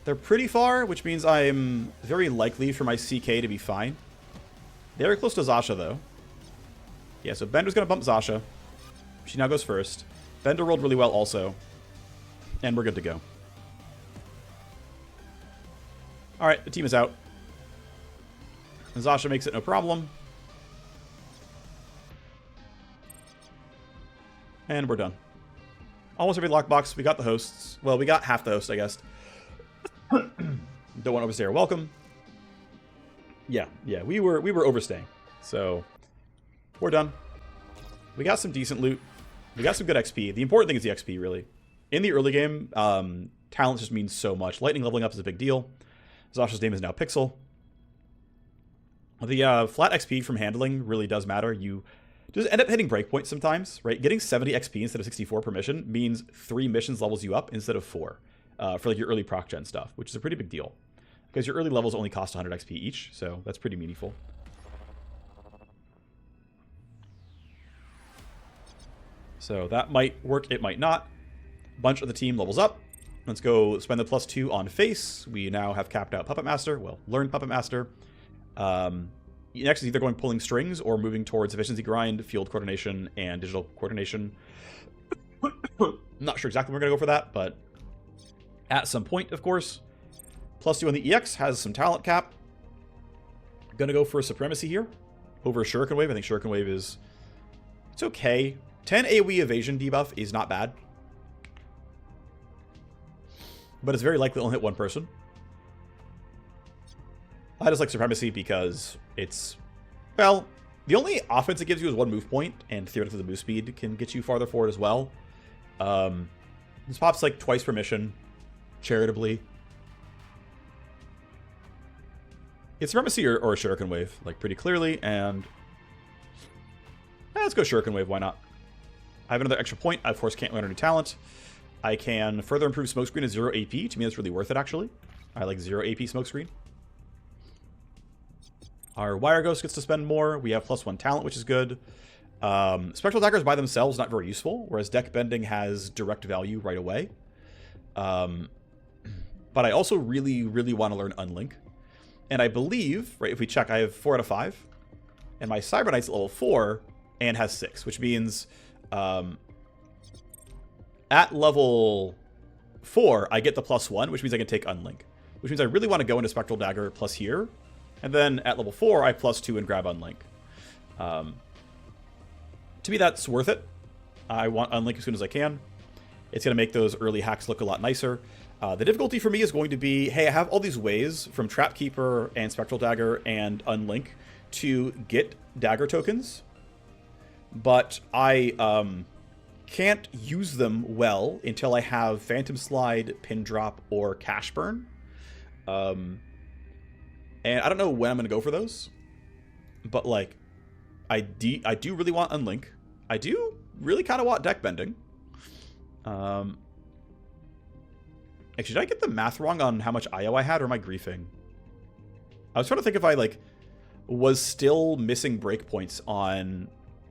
They're pretty far, which means I'm very likely for my CK to be fine. They're close to Zasha, though. Yeah, so Bender's going to bump Zasha. She now goes first. Bender rolled really well also. And we're good to go. Alright, the team is out. And Zasha makes it no problem. And we're done. Almost every lockbox. We got the hosts. Well, we got half the host, I guess. Don't want to overstay our welcome. Yeah, we were overstaying. So, we're done. We got some decent loot. We got some good XP. The important thing is the XP, really. In the early game, talent just means so much. Lightning leveling up is a big deal. Zasha's name is now Pixel. The flat XP from handling really does matter. You just end up hitting breakpoints sometimes, right? Getting 70 XP instead of 64 per mission means 3 missions levels you up instead of 4 for like your early proc gen stuff, which is a pretty big deal. Because your early levels only cost 100 XP each, so that's pretty meaningful. So that might work, it might not. Bunch of the team levels up. Let's go spend the +2 on Face. We now have capped out Puppet Master. Well, learned Puppet Master. Next is either going pulling strings or moving towards efficiency grind, field coordination, and digital coordination. I'm not sure exactly when we're going to go for that, but at some point, of course. +2 on the EX has some talent cap. Gonna go for a Supremacy here over Shuriken Wave. I think Shuriken Wave is... it's okay. 10 AoE evasion debuff is not bad. But it's very likely it'll hit one person. I just like Supremacy because it's... well, the only offense it gives you is 1 move point, and theoretically the move speed can get you farther forward as well. This pops like twice per mission, charitably. It's Supremacy or Shuriken Wave, like pretty clearly, and... let's go Shuriken Wave, why not? I have another extra point. I, of course, can't learn a new talent. I can further improve Smokescreen at 0 AP. To me, that's really worth it, actually. I like 0 AP Smokescreen. Our Wireghost gets to spend more. We have +1 talent, which is good. Spectral Daggers by themselves not very useful, whereas Deck Bending has direct value right away. But I also really, really want to learn Unlink. And I believe, right, if we check, I have 4 out of 5. And my Cyber Knight's level 4 and has 6, which means at level 4, I get the +1, which means I can take Unlink. Which means I really want to go into Spectral Dagger plus here. And then at level 4, I +2 and grab Unlink. To me, that's worth it. I want Unlink as soon as I can. It's going to make those early hacks look a lot nicer. The difficulty for me is going to be, hey, I have all these ways from Trapkeeper and Spectral Dagger and Unlink to get dagger tokens, but I can't use them well until I have Phantom Slide, Pin Drop, or Cash Burn. And I don't know when I'm going to go for those, but like, I do really want Unlink. I do really kind of want Deck Bending. Actually, did I get the math wrong on how much IO I had, or am I griefing? I was trying to think if I, like, was still missing breakpoints on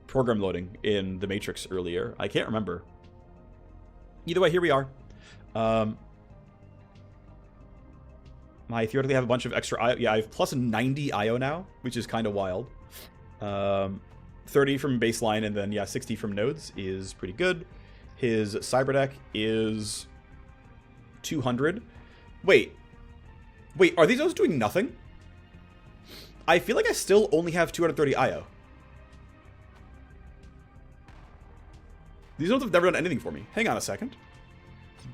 program loading in the Matrix earlier. I can't remember. Either way, here we are. I theoretically have a bunch of extra IO. Yeah, I have +90 IO now, which is kind of wild. 30 from baseline, and then, yeah, 60 from nodes is pretty good. His Cyber Deck is 200. Wait, are these nodes doing nothing? I feel like I still only have 230 IO. These nodes have never done anything for me. Hang on a second.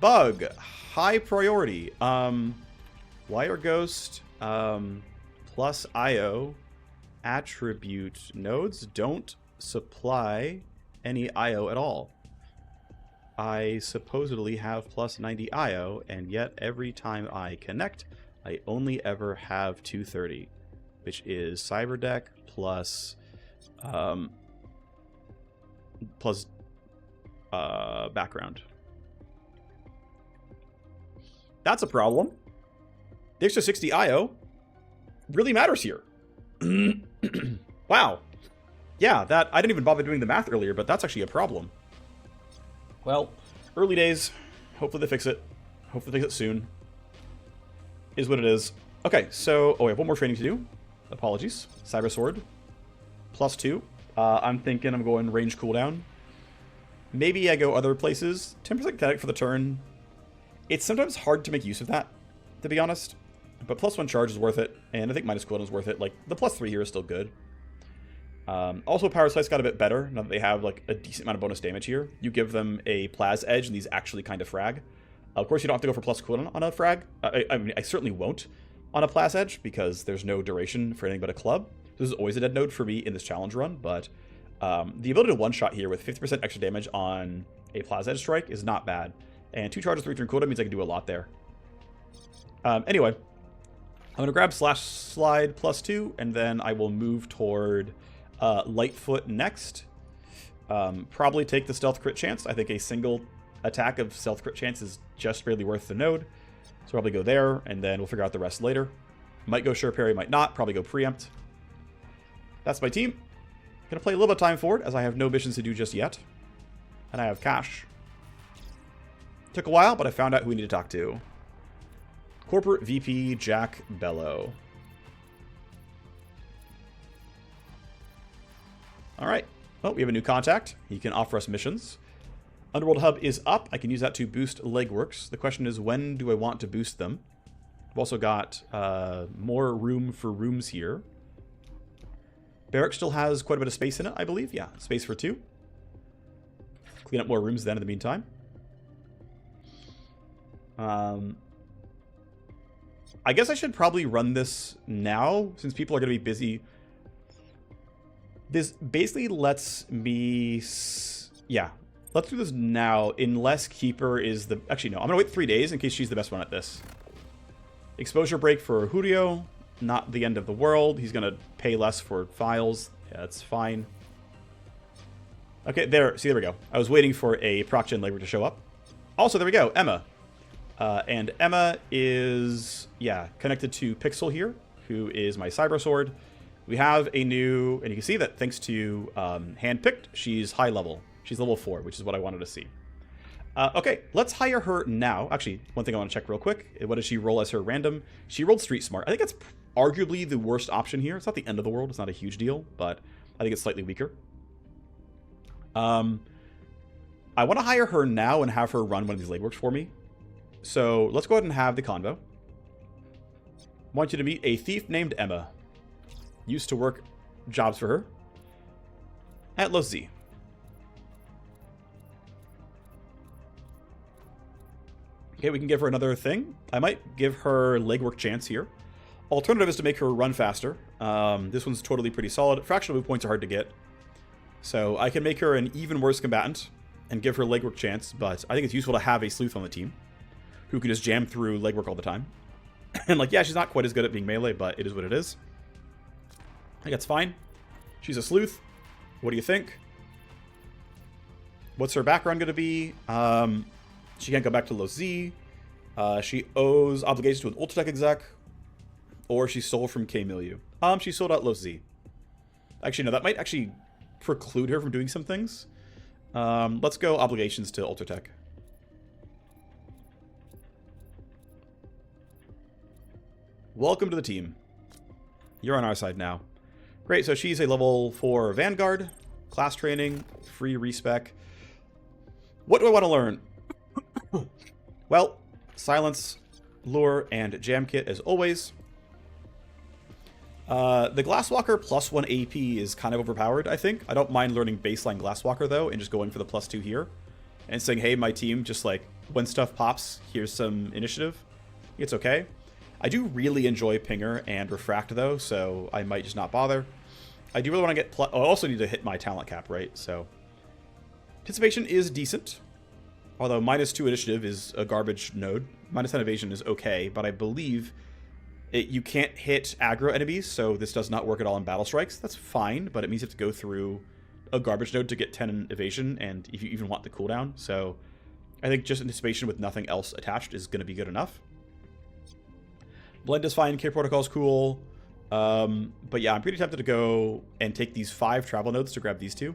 Bug. High priority. Wireghost. Plus IO. Attribute. Nodes don't supply any IO at all. I supposedly have +90 IO, and yet every time I connect, I only ever have 230, which is Cyber Deck plus background. That's a problem. The extra 60 IO really matters here. Wow. Yeah, that I didn't even bother doing the math earlier, but that's actually a problem. Well, early days. Hopefully they fix it. Hopefully they fix it soon. Is what it is. Okay, so... Oh, we have one more training to do. Apologies. Cybersword. +2. I'm thinking I'm going range cooldown. Maybe I go other places. 10% kinetic for the turn. It's sometimes hard to make use of that, to be honest. But +1 charge is worth it. And I think minus cooldown is worth it. Like, the +3 here is still good. Also, Power Slice got a bit better now that they have like a decent amount of bonus damage here. You give them a Plaz Edge, and these actually kind of frag. Of course, you don't have to go for plus cooldown on a frag. I mean, I certainly won't on a Plaz Edge because there's no duration for anything but a club. This is always a dead node for me in this challenge run, but the ability to one-shot here with 50% extra damage on a Plaz Edge strike is not bad. And 2 charges, 3 turn cooldown means I can do a lot there. Anyway, I'm going to grab Slash Slide +2, and then I will move toward... Lightfoot next. Probably take the stealth crit chance. I think a single attack of stealth crit chance is just barely worth the node. So probably go there, and then we'll figure out the rest later. Might go sure parry, might not. Probably go preempt. That's my team. Gonna play a little bit of time forward, as I have no missions to do just yet. And I have cash. Took a while, but I found out who we need to talk to. Corporate VP Jack Bellow. Alright, well, we have a new contact. He can offer us missions. Underworld Hub is up. I can use that to boost legworks. The question is, when do I want to boost them? I've also got more room for rooms here. Barracks still has quite a bit of space in it, I believe. Yeah, space for 2. Clean up more rooms then in the meantime. I guess I should probably run this now, since people are going to be busy. This basically lets me... Yeah, let's do this now, unless Keeper is the... Actually, no, I'm going to wait 3 days in case she's the best one at this. Exposure break for Julio. Not the end of the world. He's going to pay less for files. Yeah, that's fine. Okay, there. See, there we go. I was waiting for a proc-gen labor to show up. Also, there we go. Emma. And Emma is, yeah, connected to Pixel here, who is my Cybersword. We have a new, and you can see that thanks to Handpicked, she's high level. She's level 4, which is what I wanted to see. Okay, let's hire her now. Actually, one thing I want to check real quick. What did she roll as her random? She rolled Street Smart. I think that's arguably the worst option here. It's not the end of the world. It's not a huge deal, but I think it's slightly weaker. I want to hire her now and have her run one of these legworks for me. So let's go ahead and have the convo. I want you to meet a thief named Emma. Used to work jobs for her at Los Z. Okay, we can give her another thing. I might give her legwork chance here. Alternative is to make her run faster. This one's totally pretty solid. Fractional move points are hard to get. So I can make her an even worse combatant and give her legwork chance, but I think it's useful to have a sleuth on the team who can just jam through legwork all the time. And like, yeah, she's not quite as good at being melee, but it is what it is. I think that's fine. She's a sleuth. What do you think? What's her background going to be? She can't go back to Los Z. She owes obligations to an Ultratech exec. Or she stole from K Milieu. She sold out Los Z. Actually, no, that might actually preclude her from doing some things. Let's go obligations to Ultratech. Welcome to the team. You're on our side now. Great, so she's a level 4 Vanguard. Class training, free respec. What do I want to learn? Well, Silence, Lure, and Jam Kit as always. The Glasswalker +1 AP is kind of overpowered, I think. I don't mind learning baseline Glasswalker, though, and just going for the +2 here. And saying, hey, my team, just like, when stuff pops, here's some initiative. It's okay. I do really enjoy Pinger and Refract, though, so I might just not bother. I do really want to get... I also need to hit my talent cap, right? So, Anticipation is decent. Although -2 initiative is a garbage node. -10 evasion is okay, but I believe you can't hit aggro enemies, so this does not work at all in battle strikes. That's fine, but it means you have to go through a garbage node to get 10 evasion, and if you even want the cooldown. So, I think just Anticipation with nothing else attached is going to be good enough. Blend is fine, Care Protocol is cool. But yeah, I'm pretty tempted to go and take these 5 travel nodes to grab these 2.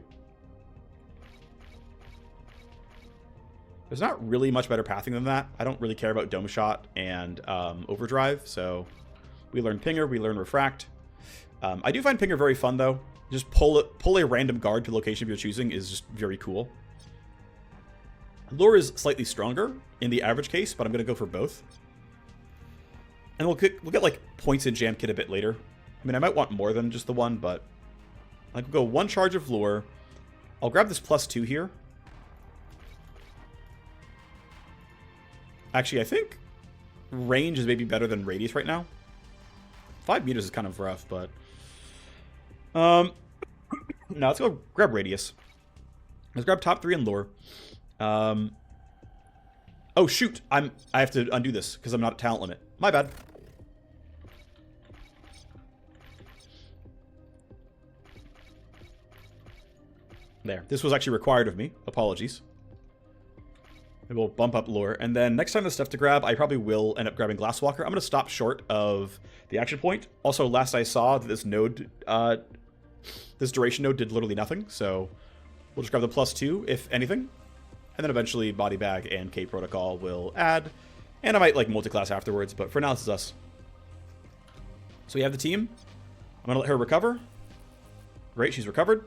There's not really much better pathing than that. I don't really care about Dome Shot and Overdrive, so we learn Pinger, we learn Refract. I do find Pinger very fun, though. Just pull a random guard to the location of your choosing is just very cool. Lure is slightly stronger in the average case, but I'm going to go for both. And we'll get like points in Jam Kit a bit later. I mean, I might want more than just the one, but I could go one charge of Lure. I'll grab this +2 here. Actually, I think range is maybe better than radius right now. 5 meters is kind of rough, but no, let's go grab radius. Let's grab top 3 and Lure. Oh shoot, I have to undo this because I'm not at talent limit. My bad. There. This was actually required of me. Apologies. It will bump up Lure. And then next time there's stuff to grab, I probably will end up grabbing Glasswalker. I'm going to stop short of the action point. Also, last I saw, this node, this duration node did literally nothing. So we'll just grab the +2, if anything. And then eventually Body Bag and K Protocol will add. And I might like multi-class afterwards, but for now this is us. So we have the team. I'm going to let her recover. Great, she's recovered.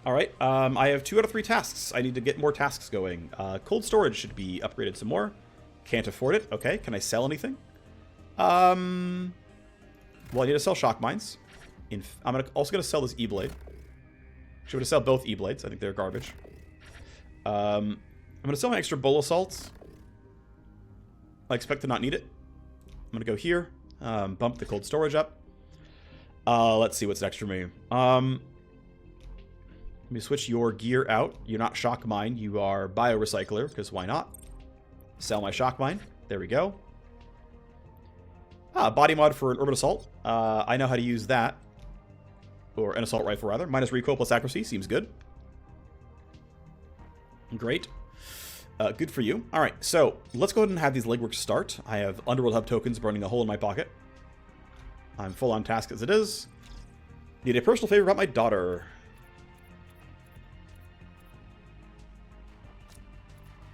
Alright, I have 2 out of 3 tasks. I need to get more tasks going. Cold storage should be upgraded some more. Can't afford it. Okay, can I sell anything? Well, I need to sell shock mines. I'm also going to sell this E-Blade. Should have sell both E-Blades. I think they're garbage. I'm going to sell my extra Bull Assaults. I expect to not need it. I'm going to go here. Bump the cold storage up. Let's see what's next for me. Let me switch your gear out. You're not Shock Mine. You are Biorecycler, because why not? Sell my Shock Mine. There we go. Body mod for an Urban Assault. I know how to use that. Or an Assault Rifle, rather. Minus recoil plus accuracy. Seems good. Great. Good for you. Alright, so let's go ahead and have these legworks start. I have Underworld Hub tokens burning a hole in my pocket. I'm full on task as it is. Need a personal favor about my daughter.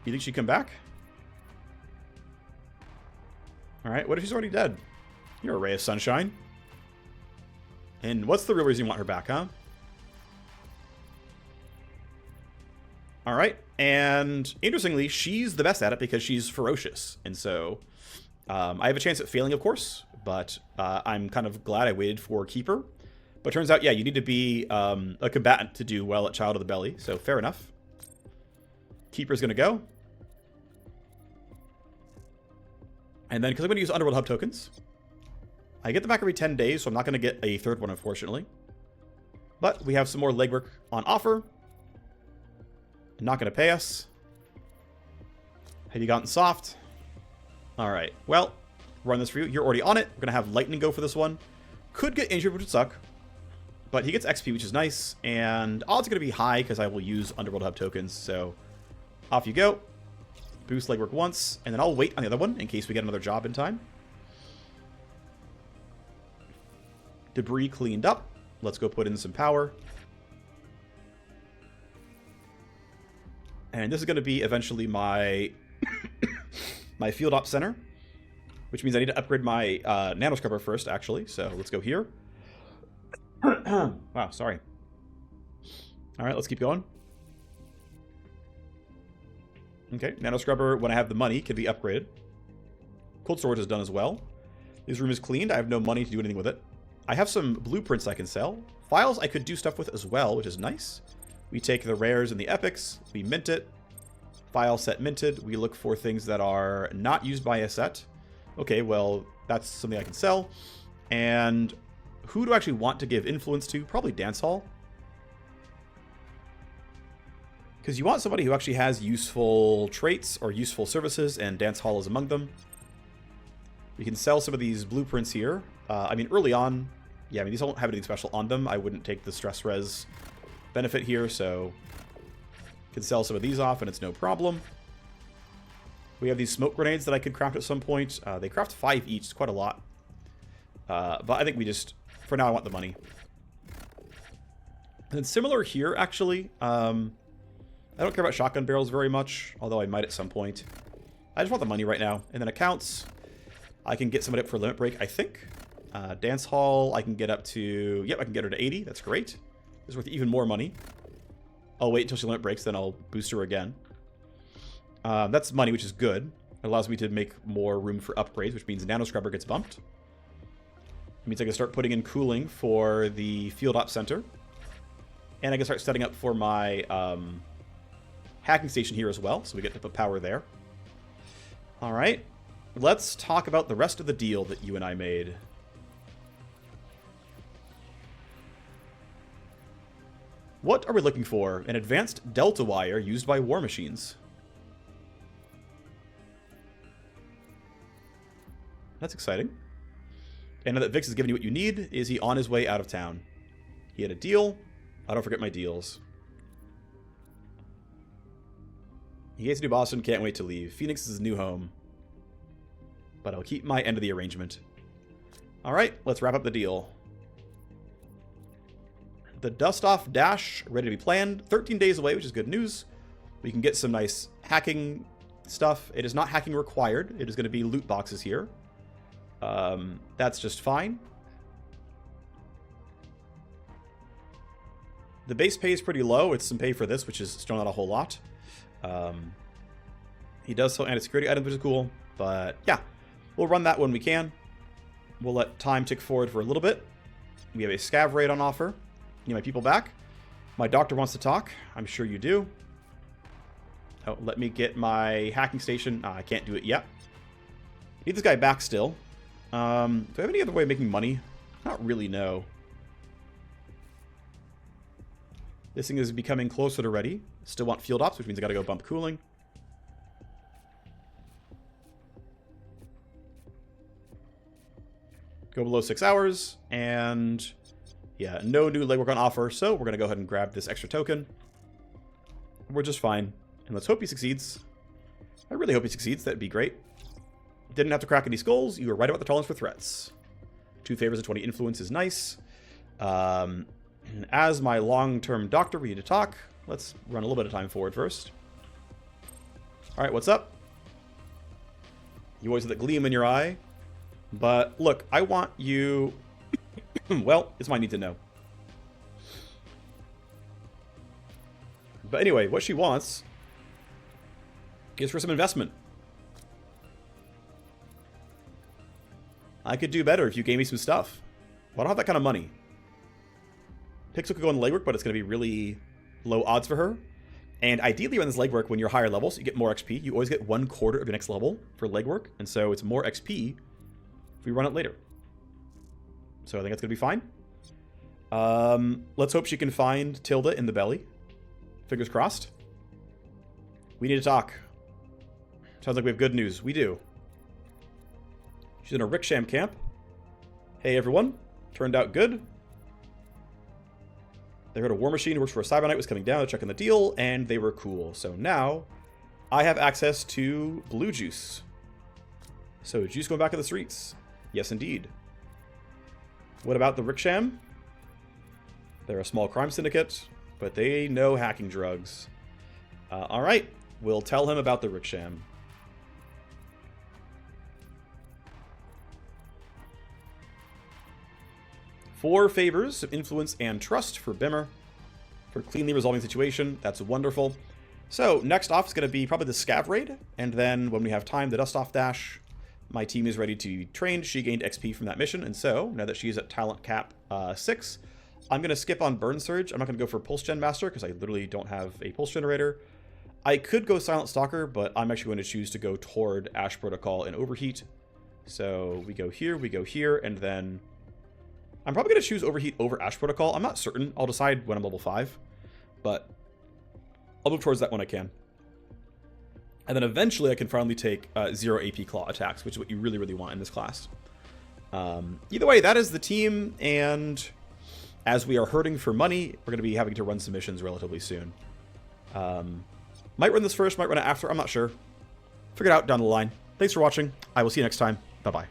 You think she'd come back? Alright, what if she's already dead? You're a ray of sunshine. And what's the real reason you want her back, huh? Alright, and interestingly, she's the best at it because she's ferocious. And so, I have a chance at failing, of course, but I'm kind of glad I waited for Keeper. But turns out, yeah, you need to be a combatant to do well at Child of the Belly, so fair enough. Keeper's gonna go. And then, because I'm going to use Underworld Hub tokens, I get them back every 10 days, so I'm not going to get a third one, unfortunately. But we have some more legwork on offer. Not going to pay us. Have you gotten soft? Alright, well, run this for you. You're already on it. We're going to have Lightning go for this one. Could get injured, which would suck. But he gets XP, which is nice. And odds are going to be high, because I will use Underworld Hub tokens. So, off you go. Boost legwork once, and then I'll wait on the other one in case we get another job in time. Debris cleaned up. Let's go put in some power. And this is going to be eventually my my field op center, which means I need to upgrade my nano scrubber first, actually. So let's go here. Wow, sorry. All right, let's keep going. Okay, nano scrubber, when I have the money, can be upgraded. Cold storage is done as well. This room is cleaned. I have no money to do anything with it. I have some blueprints I can sell. Files I could do stuff with as well, which is nice. We take the rares and the epics. We mint it. File set minted. We look for things that are not used by a set. Okay, well, that's something I can sell. And who do I actually want to give influence to? Probably Dance Hall. Because you want somebody who actually has useful traits or useful services, and Dance Hall is among them. We can sell some of these blueprints here. I mean, early on, yeah, I mean, these don't have anything special on them. I wouldn't take the stress res benefit here, so can sell some of these off, and it's no problem. We have these smoke grenades that I could craft at some point. They craft 5 each. It's quite a lot. But I think we just, for now, I want the money. And then similar here, actually. I don't care about shotgun barrels very much, although I might at some point. I just want the money right now. And then accounts, I can get somebody up for limit break, I think. Dance hall, I can get up to... Yep, I can get her to 80. That's great. It's worth even more money. I'll wait until she limit breaks, then I'll boost her again. That's money, which is good. It allows me to make more room for upgrades, which means Nano Scrubber gets bumped. It means I can start putting in cooling for the Field Op Center. And I can start setting up for my hacking station here as well, so we get to put power there. All right. Let's talk about the rest of the deal that you and I made. What are we looking for? An advanced Delta Wire used by war machines. That's exciting. And now that Vix has given you what you need, is he on his way out of town? He had a deal. I don't forget my deals. He hates New Boston, can't wait to leave. Phoenix is his new home. But I'll keep my end of the arrangement. Alright, let's wrap up the deal. The dust-off dash, ready to be planned. 13 days away, which is good news. We can get some nice hacking stuff. It is not hacking required. It is going to be loot boxes here. That's just fine. The base pay is pretty low. It's some pay for this, which is still not a whole lot. He does sell anti-security items, which is cool. But yeah, we'll run that when we can. We'll let time tick forward for a little bit. We have a scav raid on offer. Need my people back. My doctor wants to talk. I'm sure you do. Oh, let me get my hacking station. I can't do it yet. Need this guy back still. Do I have any other way of making money? Not really, no. This thing is becoming closer to ready. Still want field ops, which means I gotta go bump cooling. Go below 6 hours, and yeah, no new legwork on offer, so we're gonna go ahead and grab this extra token. We're just fine, and let's hope he succeeds. I really hope he succeeds, that'd be great. Didn't have to crack any skulls, you were right about the tolerance for threats. 2 favors and 20 influence is nice. As my long-term doctor, we need to talk. Let's run a little bit of time forward first. Alright, what's up? You always have that gleam in your eye. But look, I want you... well, it's my need to know. But anyway, what she wants is for some investment. I could do better if you gave me some stuff. Well, I don't have that kind of money. Pixel could go on legwork, but it's going to be really low odds for her. And ideally on this legwork, when you're higher levels, you get more XP. You always get 1/4 of your next level for legwork. And so it's more XP if we run it later. So I think that's going to be fine. Let's hope she can find Tilda in the belly. Fingers crossed. We need to talk. Sounds like we have good news. We do. She's in a Ricksham camp. Hey everyone. Turned out good. They heard a Warmachine who works for a Cyberknight was coming down to check on the deal, and they were cool. So now, I have access to blue juice. So, juice going back in the streets. Yes, indeed. What about the Ricksham? They're a small crime syndicate, but they know hacking drugs. Alright, we'll tell him about the Ricksham. Four favors of influence and trust for Bimmer for cleanly resolving the situation. That's wonderful. So next off is going to be probably the scav raid, and then when we have time, the dust off dash. My team is ready to be trained. She gained XP from that mission, and so now that she's at talent cap 6, I'm going to skip on burn surge. I'm not going to go for pulse gen master because I literally don't have a pulse generator. I could go silent stalker, but I'm actually going to choose to go toward ash protocol and overheat. So we go here, and then I'm probably going to choose Overheat over Ash Protocol. I'm not certain. I'll decide when I'm level 5. But I'll move towards that when I can. And then eventually I can finally take 0 AP Claw attacks, which is what you really, really want in this class. Either way, that is the team. And as we are hurting for money, we're going to be having to run some missions relatively soon. Might run this first, might run it after. I'm not sure. Figure it out down the line. Thanks for watching. I will see you next time. Bye-bye.